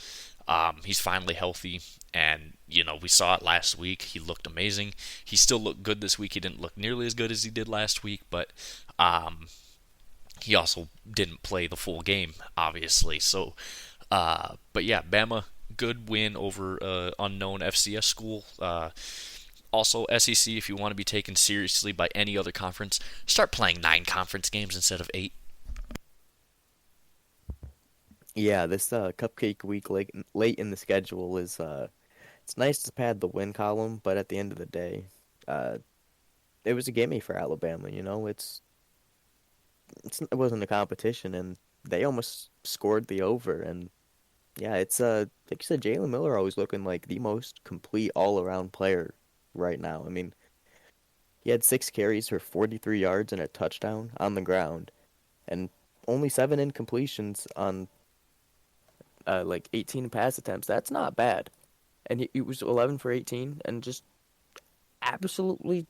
He's finally healthy, and we saw it last week. He looked amazing. He still looked good this week. He didn't look nearly as good as he did last week, but he also didn't play the full game, obviously. So, but yeah, Bama good win over unknown FCS school. Also, SEC, if you want to be taken seriously by any other conference, start playing 9 conference games instead of 8. Yeah, this cupcake week late in the schedule is it's nice to pad the win column, but at the end of the day, uh, it was a gimme for Alabama. It wasn't a competition, and they almost scored the over. And yeah, it's like you said, Jalen Miller always looking like the most complete all around player right now. I mean, he had 6 carries for 43 yards and a touchdown on the ground, and only 7 incompletions on like 18 pass attempts. That's not bad. And he was 11 for 18 and just absolutely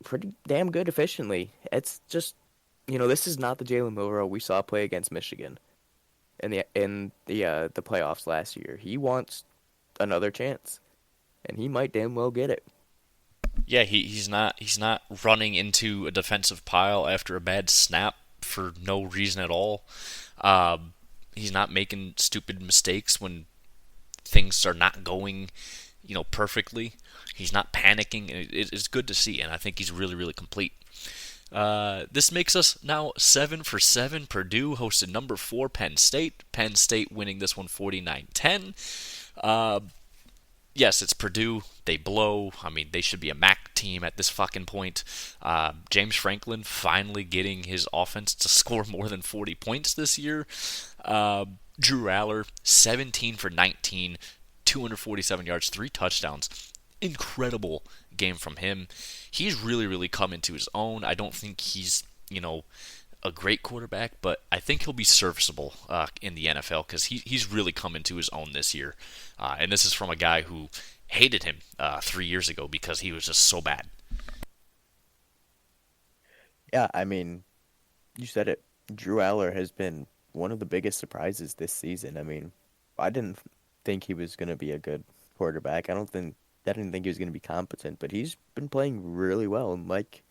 pretty damn good efficiently. It's just, this is not the Jalen Milroe we saw play against Michigan in the playoffs last year. He wants another chance, and he might damn well get it. Yeah, he's not running into a defensive pile after a bad snap for no reason at all. He's not making stupid mistakes when things are not going, perfectly. He's not panicking. It's good to see, and I think he's really, really complete. This makes us now 7 for 7. Purdue hosted number 4 Penn State. Penn State winning this one 49-10. Yes, it's Purdue. They blow. I mean, they should be a MAC team at this fucking point. James Franklin finally getting his offense to score more than 40 points this year. Drew Aller, 17 for 19, 247 yards, 3 touchdowns. Incredible game from him. He's really, really come into his own. I don't think he's, a great quarterback, but I think he'll be serviceable in the NFL because he's really come into his own this year. And this is from a guy who hated him 3 years ago because he was just so bad. Yeah, I mean, you said it. Drew Aller has been one of the biggest surprises this season. I mean, I didn't think he was going to be a good quarterback. I didn't think he was going to be competent, but he's been playing really well. And like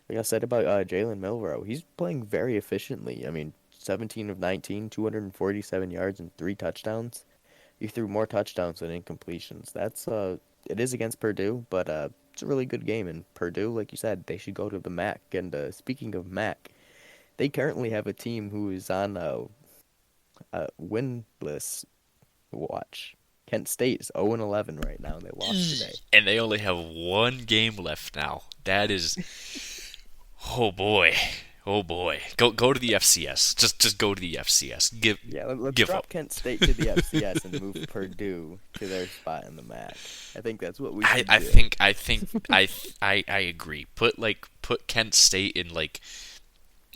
I said about Jalen Milroe, he's playing very efficiently. I mean, 17 of 19, 247 yards and 3 touchdowns. He threw more touchdowns than incompletions. It is against Purdue, but it's a really good game. And Purdue, like you said, they should go to the MAC. And speaking of MAC, they currently have a team who is on a winless watch. Kent State is 0-11 right now, and they lost today. And they only have one game left now. That is, oh boy, oh boy. Go to the FCS. Just go to the FCS. Yeah, let's Give drop up. Kent State to the FCS and move Purdue to their spot in the MAC. I think that's what we should I do. think I think I agree. Put Kent State in like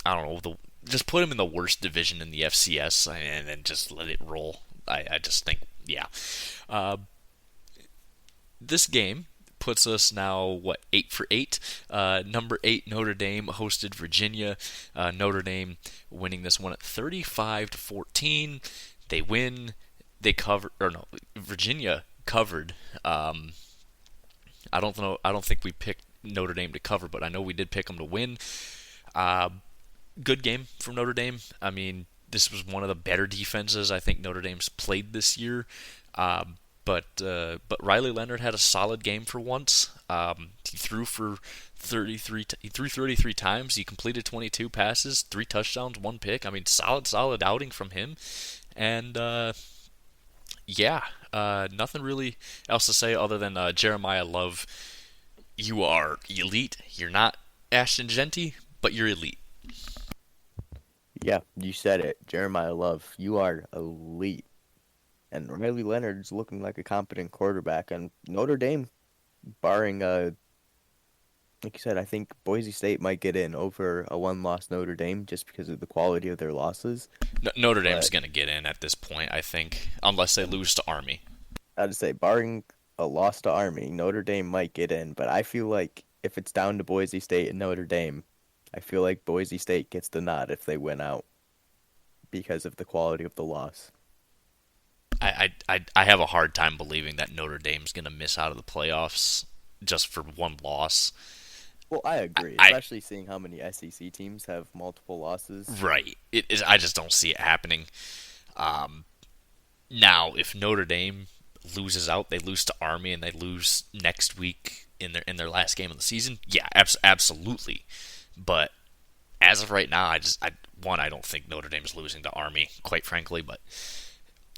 I don't know just put him in the worst division in the FCS and then just let it roll. I just think yeah. Uh, this game puts us now 8 for 8. Number 8 Notre Dame hosted Virginia. Notre Dame winning this one at 35-14. They win. They cover or no Virginia covered. I don't know. I don't think we picked Notre Dame to cover, but I know we did pick them to win. Uh, Good game from Notre Dame. I mean, this was one of the better defenses I think Notre Dame's played this year. But Riley Leonard had a solid game for once. He threw for 33. He threw 33 times. He completed 22 passes, 3 touchdowns, 1 pick. I mean, solid outing from him. And yeah, nothing really else to say other than Jeremiah Love. You are elite. You're not Ashton Genty, but you're elite. Yeah, you said it. Jeremiah Love, you are elite. And Riley Leonard's looking like a competent quarterback. And Notre Dame, barring, like you said, I think Boise State might get in over a one-loss Notre Dame just because of the quality of their losses. Notre Dame's But going to get in at this point, I think, unless they lose to Army. I'd say, barring a loss to Army, Notre Dame might get in. But I feel like if it's down to Boise State and Notre Dame, I feel like Boise State gets the nod if they win out because of the quality of the loss. I have a hard time believing that Notre Dame's going to miss out of the playoffs just for one loss. Well, I agree, I especially seeing how many SEC teams have multiple losses. right. I just don't see it happening. Now, if Notre Dame loses out, they lose to Army, and they lose next week in their last game of the season. Yeah, absolutely. But as of right now, I don't think Notre Dame is losing to Army, quite frankly. But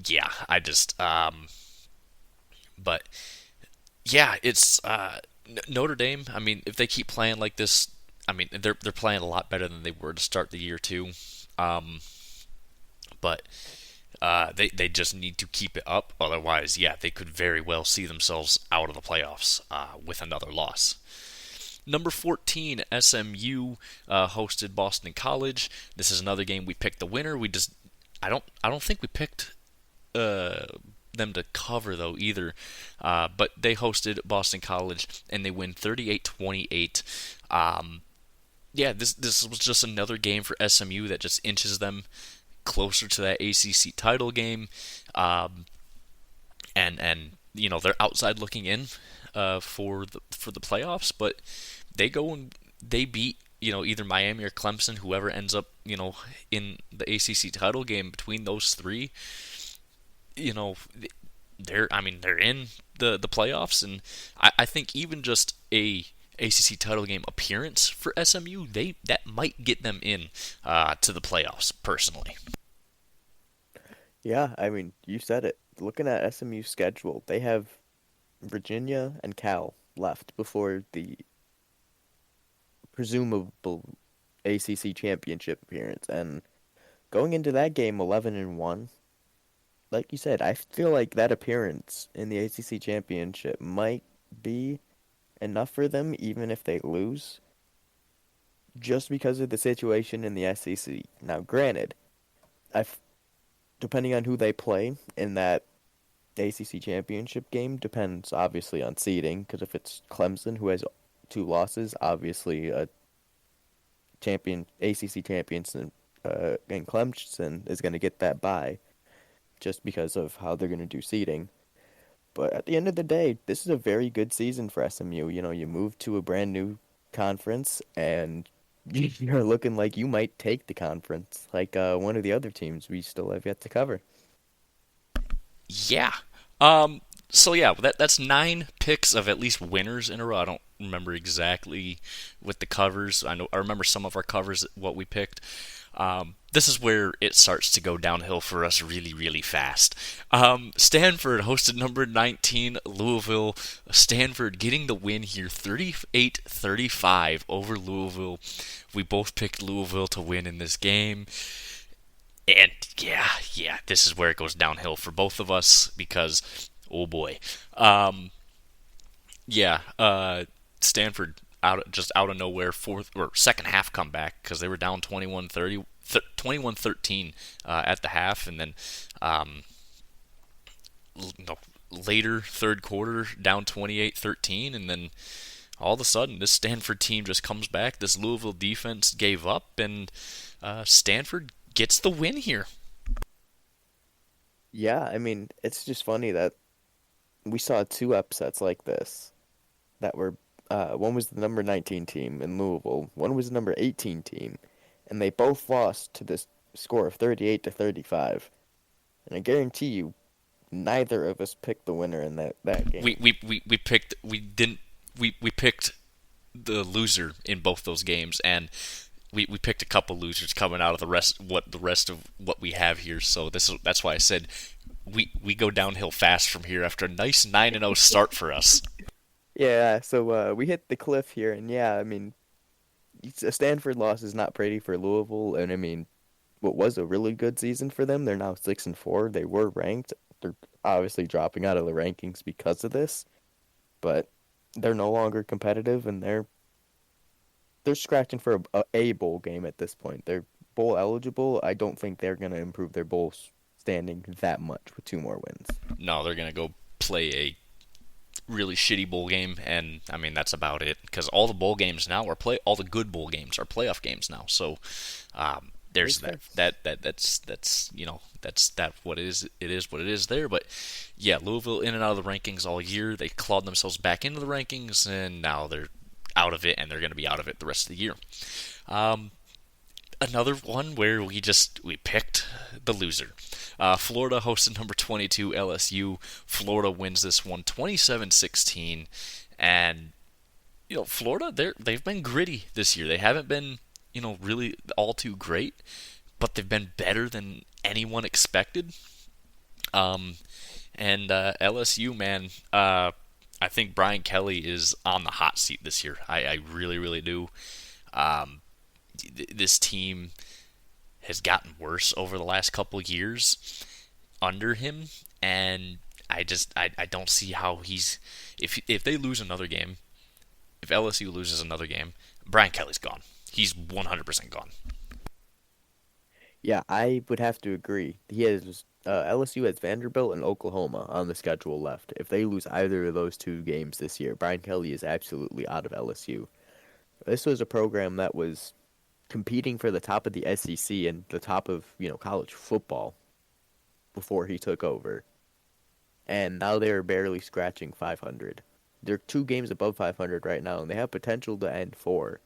yeah, but yeah, it's Notre Dame. I mean, if they keep playing like this, I mean, they're playing a lot better than they were to start the year too. Um, but they just need to keep it up. Otherwise, yeah, they could very well see themselves out of the playoffs with another loss. Number 14, SMU hosted Boston College. This is another game we picked the winner. I don't think we picked them to cover though either. But they hosted Boston College and they win 38-28. Yeah, this was just another game for SMU that just inches them closer to that ACC title game, and they're outside looking in for the playoffs, but they go and they beat either Miami or Clemson, whoever ends up in the ACC title game between those three. You know, they're in the playoffs, and I think even just a ACC title game appearance for SMU, that might get them in to the playoffs. Personally, Yeah, I mean, you said it. Looking at SMU's schedule, they have Virginia and Cal left before the presumable ACC championship appearance. And going into that game 11-1, like you said, I feel like that appearance in the ACC championship might be enough for them even if they lose just because of the situation in the SEC. Now, granted, I depending on who they play in that ACC championship game depends obviously on seeding because if it's Clemson who has two losses, obviously a champion ACC champions and Clemson is going to get that bye just because of how they're going to do seeding. But at the end of the day, this is a very good season for SMU. You know, you move to a brand new conference and you're looking like you might take the conference, like one of the other teams we still have yet to cover. yeah. So yeah, that's 9 picks of at least winners in a row. I don't remember exactly with the covers. I remember some of our covers what we picked. This is where it starts to go downhill for us really, really fast. Stanford hosted number 19 Louisville. Stanford getting the win here 38-35 over Louisville. We both picked Louisville to win in this game. And yeah, this is where it goes downhill for both of us because, oh boy. Yeah, Stanford out of nowhere fourth or second half comeback because they were down 21-30 21-13 at the half, and then later third quarter down 28-13, and then all of a sudden this Stanford team just comes back. This Louisville defense gave up, and Stanford gets the win here. Yeah, I mean, it's just funny that we saw two upsets like this that were one was the number 19 team in Louisville, one was the number 18 team, and they both lost to this score of 38-35. And I guarantee you, neither of us picked the winner in that game. We picked we picked the loser in both those games, and we picked a couple losers coming out of the rest of what we have here. So that's why I said we go downhill fast from here after a nice 9-0 start for us. Yeah, so we hit the cliff here, and yeah, I mean, a Stanford loss is not pretty for Louisville, and I mean, what was a really good season for them, they're now 6-4. They were ranked. They're obviously dropping out of the rankings because of this, but they're no longer competitive, and they're scratching for a bowl game at this point. They're bowl eligible. I don't think they're going to improve their bowl standing that much with two more wins. No, they're gonna go play a really shitty bowl game, and I mean that's about it. Because all the bowl games now all the good bowl games are playoff games now. So there's that's that what it is. It is what it is there. But yeah, Louisville in and out of the rankings all year. They clawed themselves back into the rankings, and now they're out of it, and they're going to be out of it the rest of the year. another one where we picked the loser. Florida hosted number 22 LSU. Florida wins this one 27-16, and Florida they've been gritty this year. They haven't been really all too great, but they've been better than anyone expected. Um, and LSU, man, I think Brian Kelly is on the hot seat this year. I really, really do. Um, this team has gotten worse over the last couple of years under him, and I don't see how he's if they lose another game, if LSU loses another game, Brian Kelly's gone. He's 100% gone. Yeah, I would have to agree. He has LSU has Vanderbilt and Oklahoma on the schedule left. If they lose either of those two games this year, Brian Kelly is absolutely out of LSU. This was a program that was competing for the top of the SEC and the top of, college football before he took over. And now they're barely scratching 500. They're 2 games above 500 right now, and they have potential to end 4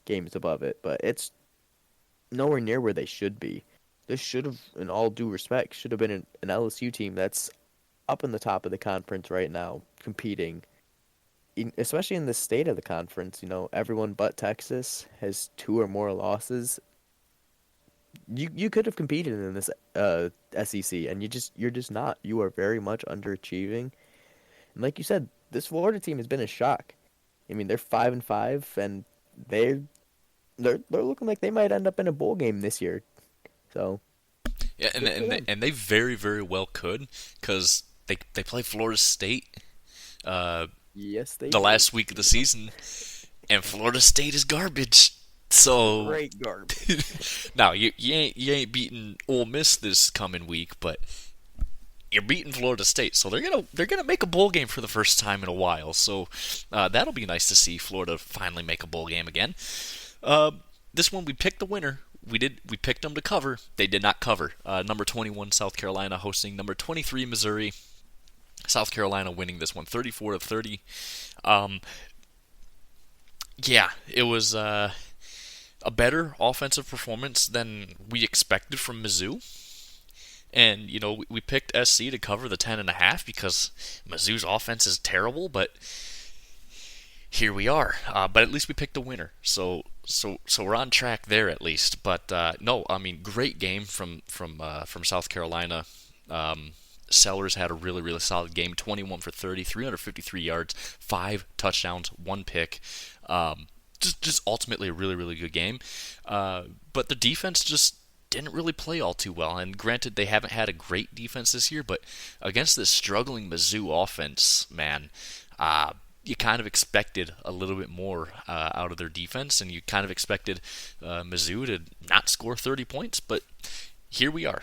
games above it, but it's nowhere near where they should be. This should have, in all due respect, should have been an LSU team that's up in the top of the conference right now, competing. Especially in the state of the conference, everyone but Texas has 2 or more losses. You could have competed in this SEC, and you're just not. You are very much underachieving. And like you said, this Florida team has been a shock. I mean, they're 5-5, and they're looking like they might end up in a bowl game this year. So Yeah, good for them. and they very, very well could, because they play Florida State uh, Yes, they the do. last week of the season, and Florida State is garbage. So Great garbage. now you ain't beating Ole Miss this coming week, but you're beating Florida State, so they're gonna make a bowl game for the first time in a while. So that'll be nice to see Florida finally make a bowl game again. Uh, this one we picked the winner. We picked them to cover. They did not cover. Number 21 South Carolina hosting number 23 Missouri. South Carolina winning this one 34-30. Um, yeah, it was a better offensive performance than we expected from Mizzou. And we picked SC to cover the 10.5 because Mizzou's offense is terrible, but here we are. But at least we picked a winner, so we're on track there at least. But no, I mean, great game from South Carolina. Sellers had a really, really solid game. 21 for 30, 353 yards, 5 touchdowns, 1 pick. Just ultimately a really, really good game. But the defense just didn't really play all too well. And granted, they haven't had a great defense this year, but against this struggling Mizzou offense, man, you kind of expected a little bit more out of their defense, and you kind of expected Mizzou to not score 30 points. But here we are.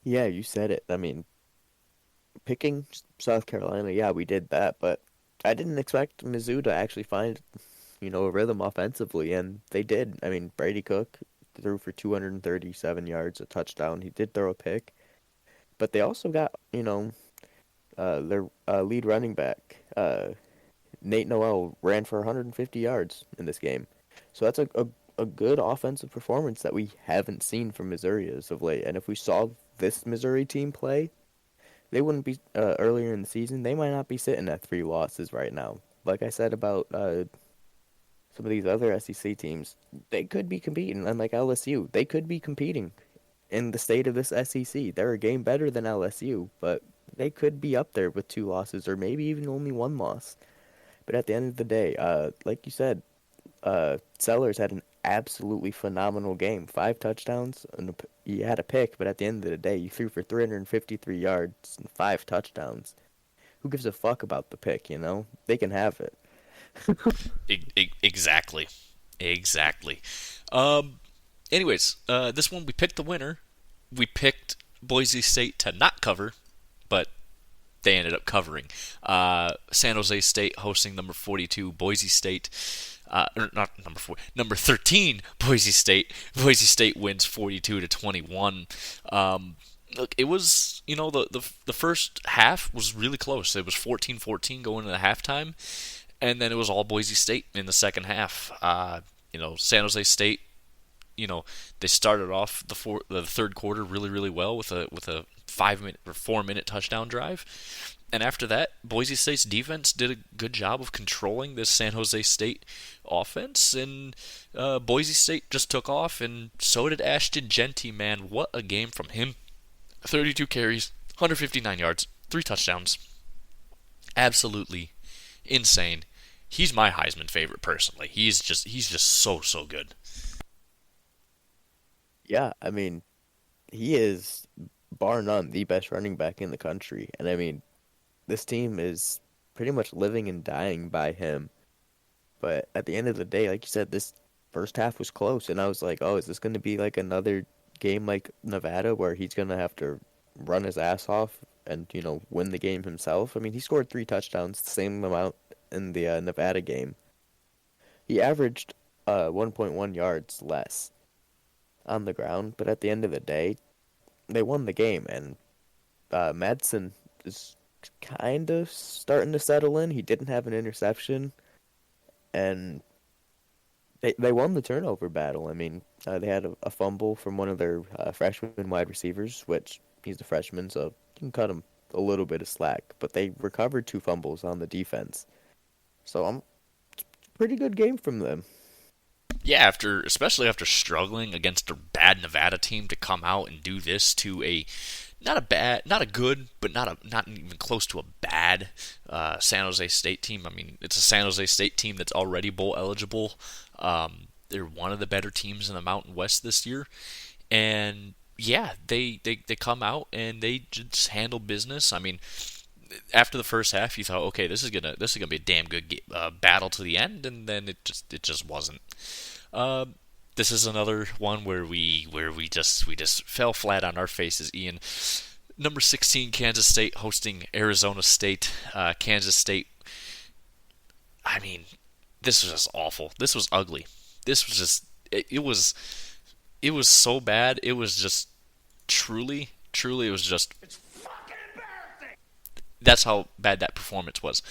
Yeah, you said it. I mean, picking South Carolina, yeah, we did that, but I didn't expect Mizzou to actually find, a rhythm offensively, and they did. I mean, Brady Cook threw for 237 yards, a touchdown. He did throw a pick, but they also got, their lead running back, Nate Noel, ran for 150 yards in this game. So that's a good offensive performance that we haven't seen from Missouri as of late. And if we saw this Missouri team play, they wouldn't be earlier in the season. They might not be sitting at 3 losses right now. Like I said about some of these other SEC teams, they could be competing. Unlike LSU, they could be competing in the state of this SEC. They're a game better than LSU, but they could be up there with 2 losses or maybe even only 1 loss. But at the end of the day, like you said, Sellers had an absolutely phenomenal game. 5 touchdowns, and he had a pick, but at the end of the day, he threw for 353 yards and 5 touchdowns. Who gives a fuck about the pick, They can have it. Exactly. Exactly. Um, anyways, this one we picked the winner. We picked Boise State to not cover, but they ended up covering. San Jose State hosting number 42 Boise State. Not number 4, number 13 Boise State. Boise State wins 42-21. Look, it was the first half was really close. It was 14-14 going into halftime, and then it was all Boise State in the second half. San Jose State, they started off the third quarter really well with a 5 minute or 4 minute touchdown drive, and after that, Boise State's defense did a good job of controlling this San Jose State offense, and Boise State just took off, and so did Ashton Genty. Man, what a game from him! 32 carries, 159 yards, 3 touchdowns. Absolutely insane. He's my Heisman favorite personally. He's just so good. Yeah, I mean, he is bar none the best running back in the country, and I mean, this team is pretty much living and dying by him. But at the end of the day, like you said, this first half was close, and I was like, oh, is this going to be like another game like Nevada where he's going to have to run his ass off and, win the game himself? I mean, he scored 3 touchdowns, the same amount in the Nevada game. He averaged 1.1 yards less on the ground, but at the end of the day, they won the game, and Madsen is kind of starting to settle in. He didn't have an interception, and they won the turnover battle. I mean, they had a fumble from one of their freshman wide receivers, which he's a freshman, so you can cut him a little bit of slack. But they recovered 2 fumbles on the defense, so pretty good game from them. Yeah, especially after struggling against a bad Nevada team to come out and do this to a not a good, but not even close to a bad San Jose State team. I mean, it's a San Jose State team that's already bowl eligible. They're one of the better teams in the Mountain West this year, and yeah, they come out and they just handle business. I mean, after the first half, you thought, okay, this is gonna be a damn good battle to the end, and then it just wasn't. Uh, this is another one where we just fell flat on our faces, Ian. Number 16, Kansas State hosting Arizona State. Kansas State. I mean, this was just awful. This was ugly. This was just it was so bad. It was just truly it was just that's how bad that performance was.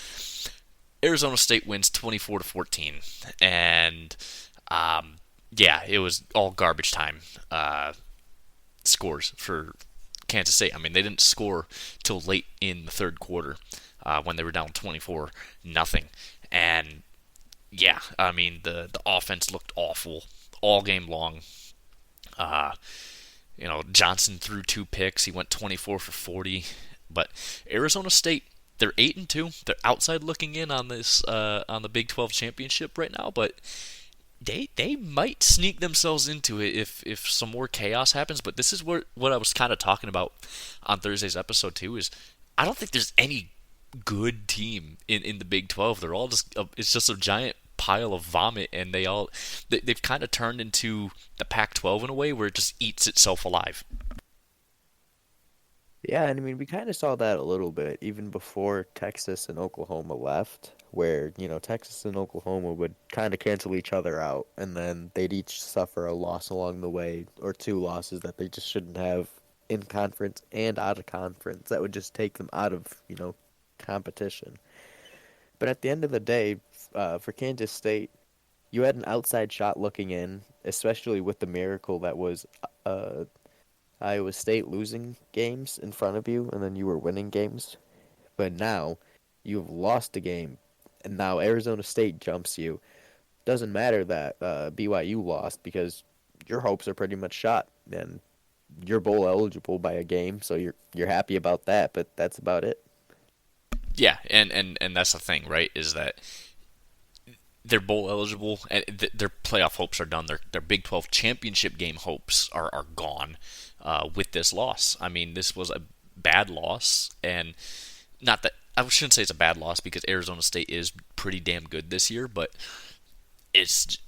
Arizona State wins 24-14, and yeah, it was all garbage time scores for Kansas State. I mean, they didn't score till late in the third quarter when they were down 24-0, and yeah, I mean the offense looked awful all game long. Uh, Johnson threw 2 picks. He went 24 for 40. But Arizona State, they're 8-2. They're outside looking in on this on the Big 12 championship right now, but they might sneak themselves into it if some more chaos happens. But this is what I was kind of talking about on Thursday's episode too. Is I don't think there's any good team in the Big 12. They're all just it's just a giant pile of vomit, and they've kind of turned into the Pac-12 in a way where it just eats itself alive. Yeah, and I mean, we kind of saw that a little bit even before Texas and Oklahoma left, where, Texas and Oklahoma would kind of cancel each other out, and then they'd each suffer a loss along the way, or 2 losses that they just shouldn't have in conference and out of conference. That would just take them out of, competition. But at the end of the day, for Kansas State, you had an outside shot looking in, especially with the miracle that was uh, Iowa State losing games in front of you, and then you were winning games. But now you've lost a game, and now Arizona State jumps you. Doesn't matter that BYU lost because your hopes are pretty much shot, and you're bowl eligible by a game, so you're happy about that. But that's about it. Yeah, and that's the thing, right? Is that they're bowl eligible, and their playoff hopes are done. Their Big 12 championship game hopes are gone with this loss. I mean, this was a bad loss, and not that I shouldn't say it's a bad loss because Arizona State is pretty damn good this year, but it's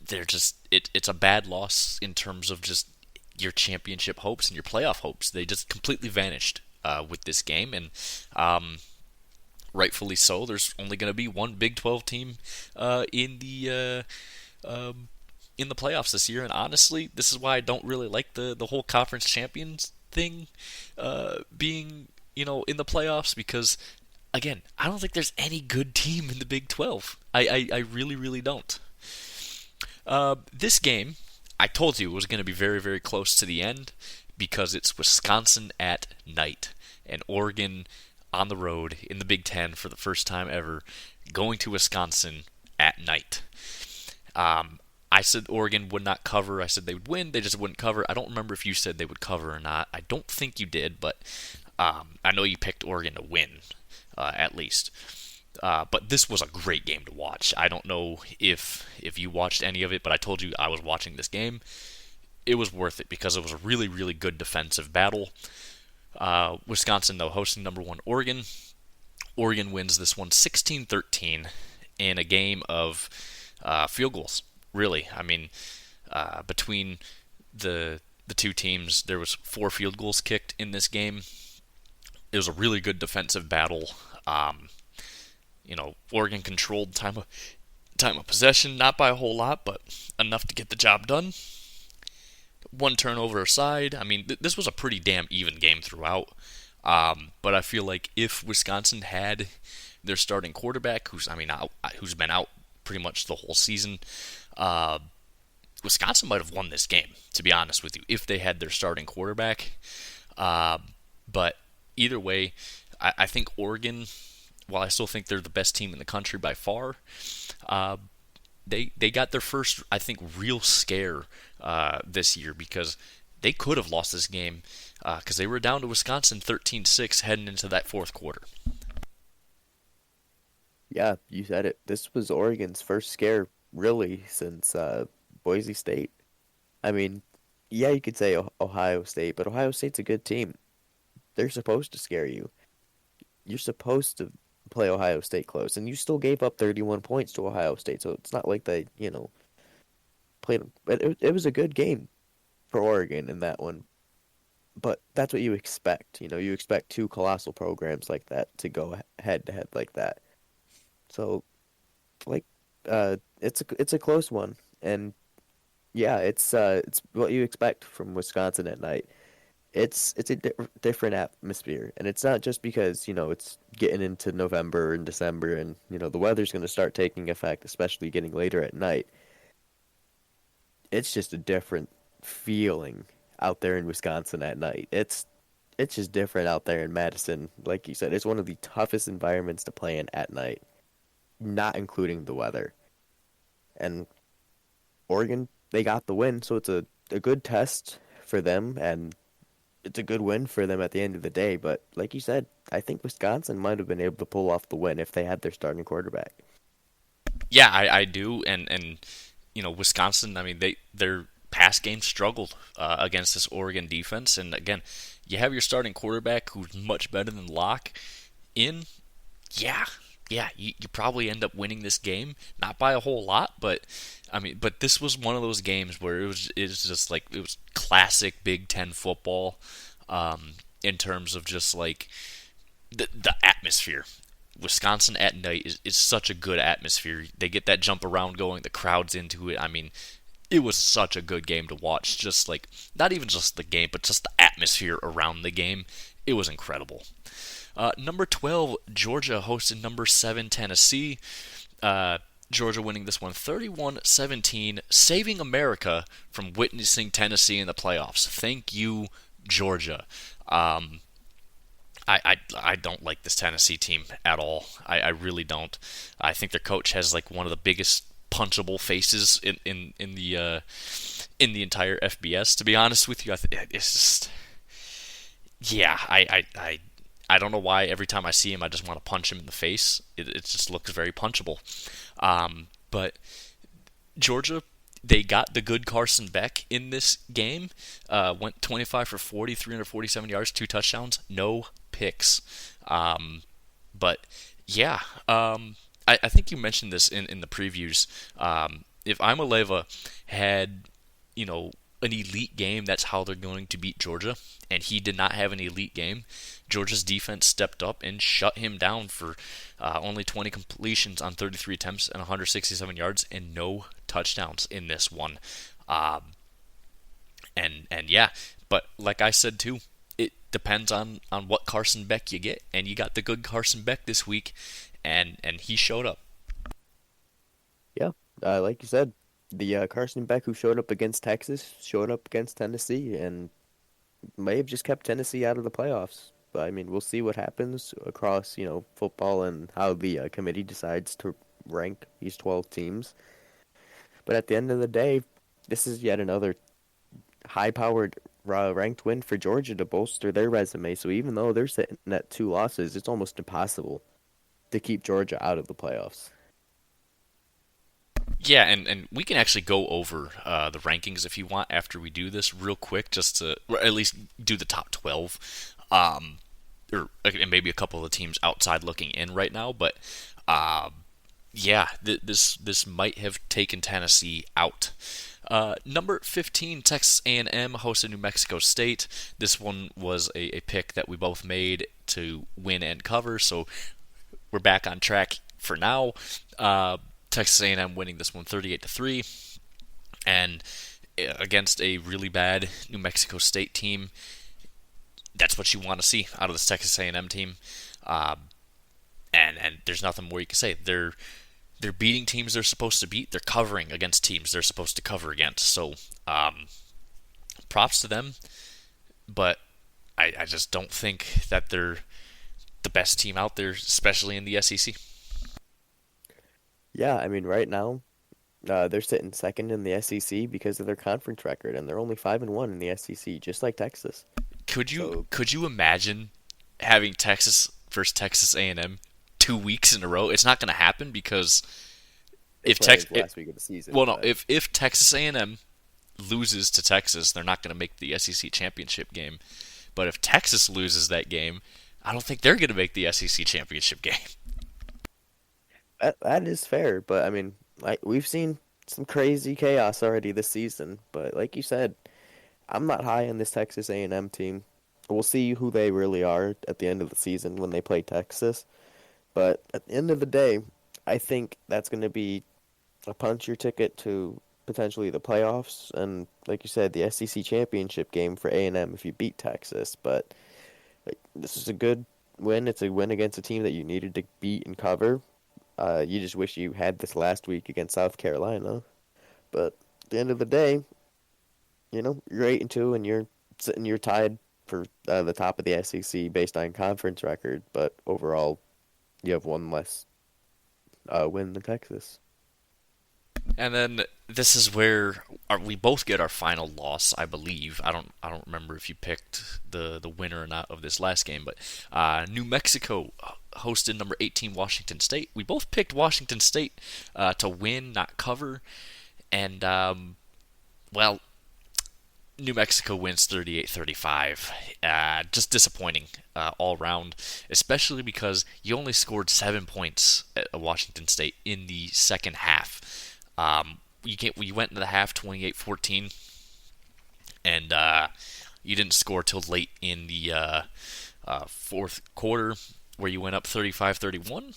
a bad loss in terms of just your championship hopes and your playoff hopes. They just completely vanished with this game, and rightfully so. There's only going to be one Big 12 team in the playoffs this year, and honestly, this is why I don't really like the whole conference champions thing being in the playoffs, because again, I don't think there's any good team in the Big 12. I really don't. This game, I told you it was going to be very, very close to the end because it's Wisconsin at night and Oregon on the road in the Big Ten for the first time ever, going to Wisconsin at night. I said Oregon would not cover. I said they would win. They just wouldn't cover. I don't remember if you said they would cover or not. I don't think you did, but I know you picked Oregon to win, at least. But this was a great game to watch. I don't know if you watched any of it, but I told you I was watching this game. It was worth it because it was a really, really good defensive battle. Wisconsin, though, hosting number one Oregon. Oregon wins this one 16-13 in a game of field goals. Really, I mean, between the two teams, there was 4 field goals kicked in this game. It was a really good defensive battle. Oregon controlled time of possession, not by a whole lot, but enough to get the job done. 1 turnover aside, I mean, this was a pretty damn even game throughout. But I feel like if Wisconsin had their starting quarterback, who's been out pretty much the whole season, Wisconsin might have won this game, to be honest with you, if they had their starting quarterback. But either way, I think Oregon, while I still think they're the best team in the country by far, they got their first, I think, real scare this year because they could have lost this game because they were down to Wisconsin 13-6 heading into that fourth quarter. Yeah, you said it. This was Oregon's first scare, really, since Boise State. I mean, yeah, you could say Ohio State, but Ohio State's a good team. They're supposed to scare you. You're supposed to play Ohio State close, and you still gave up 31 points to Ohio State, so it's not like they, played them. But it was a good game for Oregon in that one. But that's what you expect. You expect two colossal programs like that to go head to head like that. So, like, it's a close one, and yeah, it's what you expect from Wisconsin at night. It's a different atmosphere, and it's not just because it's getting into November and December, and the weather's going to start taking effect, especially getting later at night. It's just a different feeling out there in Wisconsin at night. It's just different out there in Madison. Like you said, it's one of the toughest environments to play in at night, not including the weather. And Oregon, they got the win, so it's a good test for them, and it's a good win for them at the end of the day. But like you said, I think Wisconsin might have been able to pull off the win if they had their starting quarterback. Yeah, I do, and Wisconsin. I mean, their pass game struggled against this Oregon defense, and again, you have your starting quarterback who's much better than Locke in. Yeah, you probably end up winning this game, not by a whole lot, but but this was one of those games where it was just like it was classic Big Ten football, in terms of just like the atmosphere. Wisconsin at night is such a good atmosphere. They get that jump around going, the crowd's into it. I mean, it was such a good game to watch. Just like not even just the game, but just the atmosphere around the game. It was incredible. Number 12, Georgia hosted number 7, Tennessee. Georgia winning this one 31-17, saving America from witnessing Tennessee in the playoffs. Thank you, Georgia. I don't like this Tennessee team at all. I really don't. I think their coach has like one of the biggest punchable faces in the entire FBS. To be honest with you, it's just yeah. I don't know why every time I see him I just want to punch him in the face. It just looks very punchable. But Georgia, they got the good Carson Beck in this game. Went 25 for 40, 347 yards, 2 touchdowns, no picks. But yeah, I think you mentioned this in the previews. If Imaleva had, an elite game, that's how they're going to beat Georgia. And he did not have an elite game. Georgia's defense stepped up and shut him down for only 20 completions on 33 attempts and 167 yards and no touchdowns in this one. And yeah, but like I said too, it depends on what Carson Beck you get, and you got the good Carson Beck this week, and he showed up. Yeah, like you said, The Carson Beck who showed up against Texas showed up against Tennessee and may have just kept Tennessee out of the playoffs. But I mean, we'll see what happens across, football and how the committee decides to rank these 12 teams. But at the end of the day, this is yet another high-powered ranked win for Georgia to bolster their resume. So even though they're sitting at 2 losses, it's almost impossible to keep Georgia out of the playoffs. Yeah, and we can actually go over the rankings if you want after we do this real quick, just to or at least do the top 12, and maybe a couple of the teams outside looking in right now. But yeah, this might have taken Tennessee out. Number 15, Texas A&M hosted New Mexico State. This one was a pick that we both made to win and cover, so we're back on track for now. Texas A&M winning this one 38-3, and against a really bad New Mexico State team. That's what you want to see out of this Texas A&M team, and there's nothing more you can say. They're beating teams they're supposed to beat. They're covering against teams they're supposed to cover against. So, props to them, but I just don't think that they're the best team out there, especially in the SEC. Yeah, I mean, right now, they're sitting second in the SEC because of their conference record, and they're only 5-1 in the SEC, just like Texas. Could you So could you imagine having Texas versus Texas A&M 2 weeks in a row? It's not going to happen because they if play Tex as the last week of the season, well no but if Texas A&M loses to Texas, they're not going to make the SEC championship game. But if Texas loses that game, I don't think they're going to make the SEC championship game. that is fair. But I mean, like we've seen some crazy chaos already this season. But like you said, I'm not high on this Texas A&M team. We'll see who they really are at the end of the season when they play Texas. But at the end of the day, I think that's going to be a punch your ticket to potentially the playoffs and, like you said, the SEC championship game for A&M if you beat Texas. But like, this is a good win. It's a win against a team that you needed to beat and cover. You just wish you had this last week against South Carolina. But at the end of the day, you're 8-2 and you're tied for the top of the SEC based on conference record. But overall, you have one less win than Texas. And then this is where we both get our final loss, I believe. I don't remember if you picked the winner or not of this last game, but New Mexico hosted number 18 Washington State. We both picked Washington State to win, not cover, and well, New Mexico wins 38-35. Just disappointing all around, especially because you only scored 7 points at Washington State in the second half. You went into the half 28-14, and you didn't score till late in the fourth quarter, where you went up 35-31.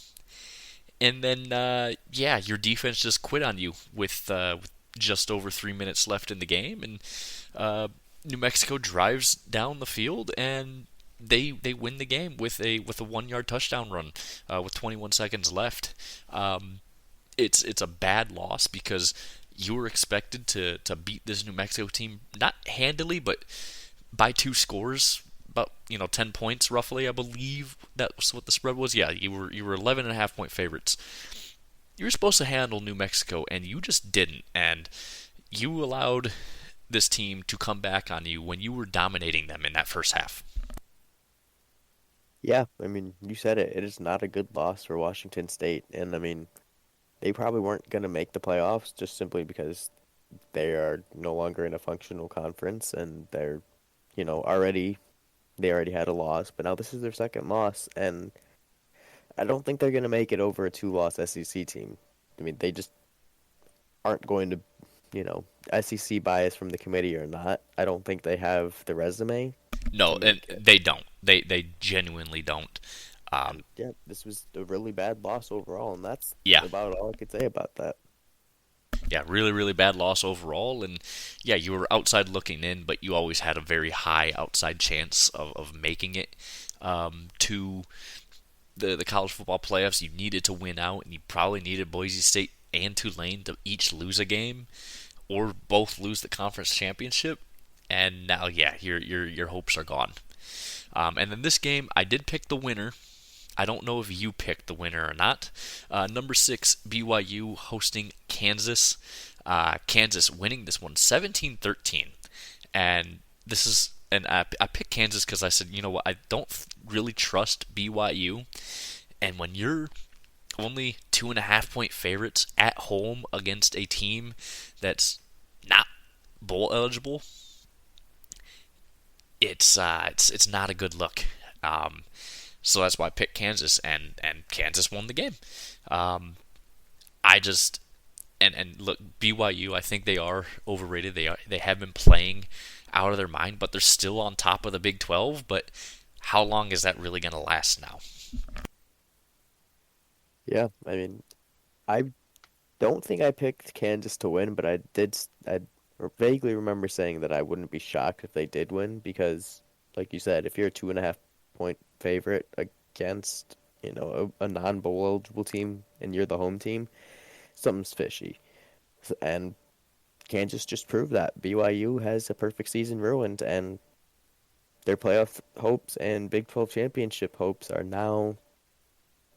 And then, yeah, your defense just quit on you with just over 3 minutes left in the game, and New Mexico drives down the field and they win the game with a 1 yard touchdown run with 21 seconds left. It's a bad loss because you were expected to beat this New Mexico team not handily, but by 2 scores, about 10 points roughly, I believe that's what the spread was. Yeah, you were 11.5 point favorites. You were supposed to handle New Mexico, and you just didn't. And you allowed this team to come back on you when you were dominating them in that first half. Yeah, I mean, you said it. It is not a good loss for Washington State, and I mean, they probably weren't going to make the playoffs just simply because they are no longer in a functional conference, and already they already had a loss, but now this is their second loss, and I don't think they're going to make it over a two-loss SEC team. I mean, they just aren't going to, SEC bias from the committee or not. I don't think they have the resume No, to and make it. they don't. They genuinely don't. And yeah, this was a really bad loss overall, and that's Yeah, about all I could say about that. yeah, really, really bad loss overall. And yeah, you were outside looking in, but you always had a very high outside chance of making it to the college football playoffs. You needed to win out, and you probably needed Boise State and Tulane to each lose a game or both lose the conference championship, and now yeah, your hopes are gone. And then this game, I did pick the winner. I don't know if you picked the winner or not. Number 6, BYU hosting Kansas. Kansas winning this one 17-13. And this is and I picked Kansas because I said, you know what, I don't really trust BYU. And when you're only 2.5 point favorites at home against a team that's not bowl eligible, it's not a good look. So that's why I picked Kansas, and Kansas won the game. I just and look, BYU, I think they are overrated. They have been playing out of their mind, but they're still on top of the Big 12. But how long is that really going to last now? Yeah, I mean, I don't think I picked Kansas to win, but I vaguely remember saying that I wouldn't be shocked if they did win because, like you said, if you're a 2.5 point favorite against, a non-bowl eligible team and you're the home team, something's fishy. And Kansas just proved that. BYU has a perfect season ruined, and their playoff hopes and Big 12 championship hopes are now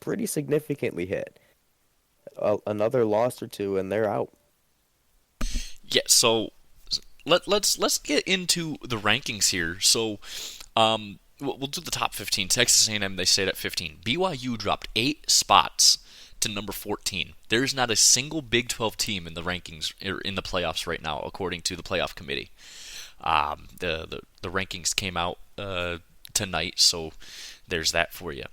pretty significantly hit. Another loss or two, and they're out. Yeah, so let's get into the rankings here. So, we'll do the top 15. Texas A&M, they stayed at 15. BYU dropped 8 spots to number 14. There's not a single Big 12 team in the rankings or in the playoffs right now, according to the playoff committee. The rankings came out tonight, so there's that for you.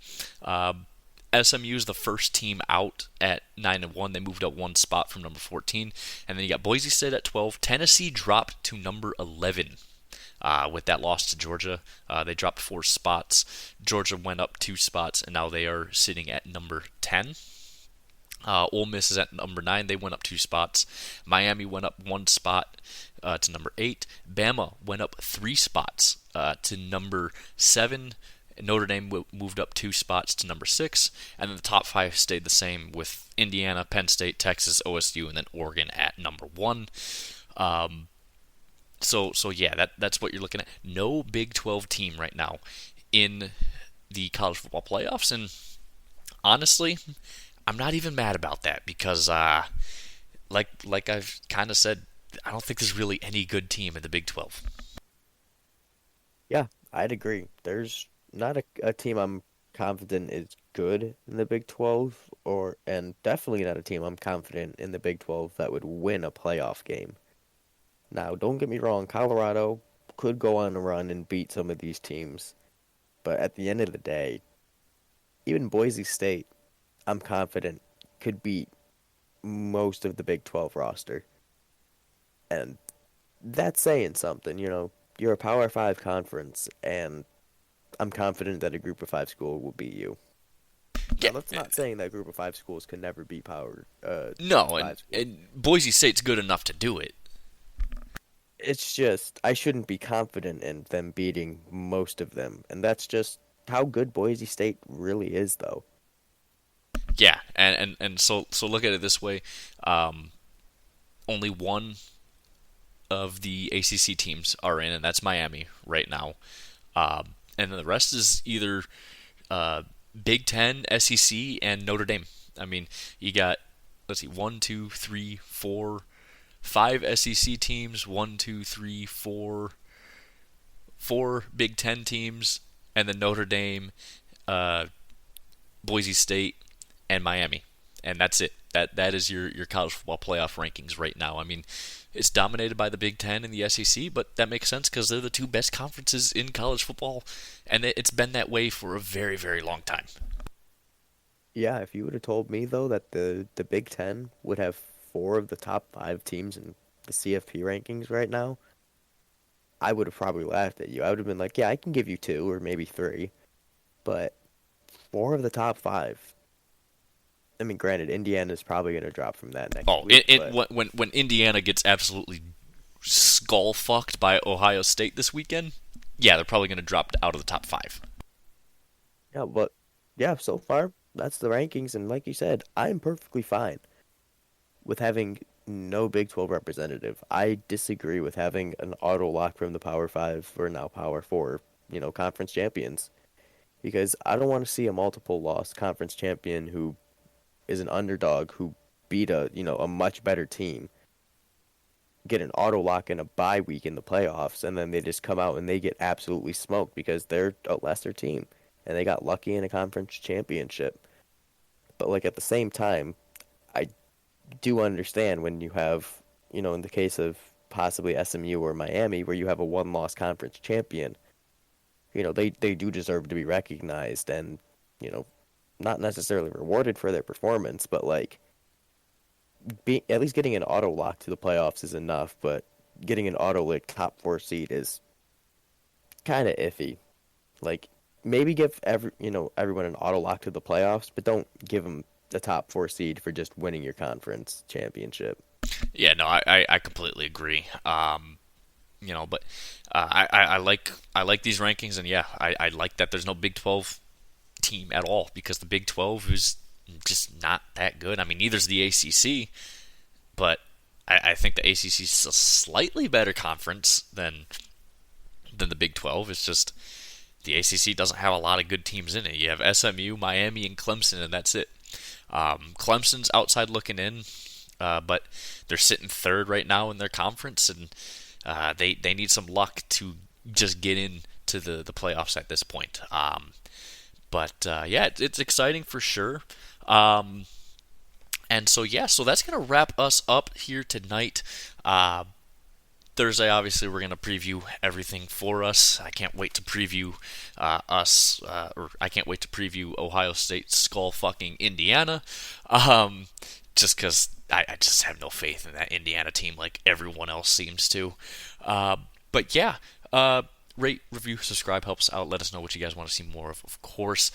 SMU is the first team out at 9-1. They moved up 1 spot from number 14. And then you got Boise State at 12. Tennessee dropped to number 11 with that loss to Georgia. They dropped 4 spots. Georgia went up 2 spots, and now they are sitting at number 10. Ole Miss is at number 9. They went up 2 spots. Miami went up 1 spot to number 8. Bama went up 3 spots to number 7. Notre Dame moved up 2 spots to number 6, and then the top 5 stayed the same with Indiana, Penn State, Texas, OSU, and then Oregon at number 1. So yeah, that's what you're looking at. No Big 12 team right now in the college football playoffs, and honestly, I'm not even mad about that because, like I've kind of said, I don't think there's really any good team in the Big 12. Yeah, I'd agree. There's not a team I'm confident is good in the Big 12, and definitely not a team I'm confident in the Big 12 that would win a playoff game. Now, don't get me wrong, Colorado could go on a run and beat some of these teams, but at the end of the day, even Boise State, I'm confident could beat most of the Big 12 roster. And that's saying something, You're a Power 5 conference, and I'm confident that a Group of 5 school will beat you. Now, Yeah, that's not saying that Group of 5 schools can never be Power no, 5 schools. and Boise State's good enough to do it. It's just, I shouldn't be confident in them beating most of them. And that's just how good Boise State really is, though. Yeah, and so look at it this way: only one of the ACC teams are in, and that's Miami right now. And then the rest is either Big Ten, SEC, and Notre Dame. I mean, you got, let's see, 1, 2, 3, 4, 5 SEC teams, 1, 2, 3, 4 Big Ten teams, and then Notre Dame, Boise State, and Miami, and that's it. That is your college football playoff rankings right now. I mean, it's dominated by the Big Ten and the SEC, but that makes sense because they're the two best conferences in college football, and it's been that way for a very, very long time. Yeah, if you would have told me, though, that the Big Ten would have 4 of the top 5 teams in the CFP rankings right now, I would have probably laughed at you. I would have been like, yeah, I can give you 2 or maybe 3, but 4 of the top 5. I mean, granted, Indiana's probably going to drop from that next Oh, week, but when Indiana gets absolutely skull fucked by Ohio State this weekend, yeah, they're probably going to drop out of the top 5. yeah, so far that's the rankings, and like you said, I'm perfectly fine. with having no Big 12 representative, I disagree with having an auto lock from the Power 5 or now Power 4, conference champions. Because I don't want to see a multiple loss conference champion who is an underdog who beat a much better team get an auto lock in a bye week in the playoffs, and then they just come out and they get absolutely smoked because they're a lesser team and they got lucky in a conference championship. But like at the same time, I do understand when you have, in the case of possibly SMU or Miami, where you have a one-loss conference champion, they do deserve to be recognized and, you know, not necessarily rewarded for their performance, but like at least getting an auto lock to the playoffs is enough, but getting an auto like top four seed is kind of iffy. Like maybe give everyone an auto lock to the playoffs, but don't give them the top four seed for just winning your conference championship. Yeah, no, I completely agree. But I like these rankings, and yeah, I like that there's no Big 12 team at all because the Big 12 is just not that good. I mean, neither's the ACC, but I think the ACC is a slightly better conference than the Big 12. It's just the ACC doesn't have a lot of good teams in it. You have SMU, Miami, and Clemson, and that's it. Clemson's outside looking in, but they're sitting third right now in their conference, and they need some luck to just get into the playoffs at this point. But yeah, it's exciting for sure. And so yeah, so that's gonna wrap us up here tonight. Thursday, obviously, we're gonna preview everything for us. I can't wait to preview or I can't wait to preview Ohio State skull fucking Indiana. Just because I just have no faith in that Indiana team like everyone else seems to. But yeah, rate, review, subscribe helps out. Let us know what you guys want to see more of course.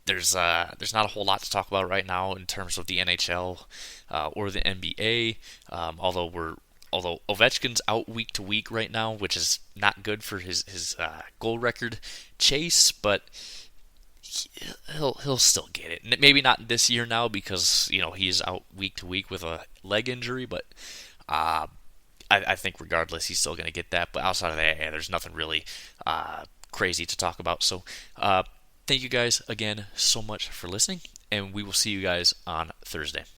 There's not a whole lot to talk about right now in terms of the NHL or the NBA. Although Ovechkin's out week to week right now, which is not good for his goal record chase, but he'll still get it. Maybe not this year now because he's out week to week with a leg injury, but I think regardless he's still going to get that. But outside of that, yeah, there's nothing really crazy to talk about. So thank you guys again so much for listening, and we will see you guys on Thursday.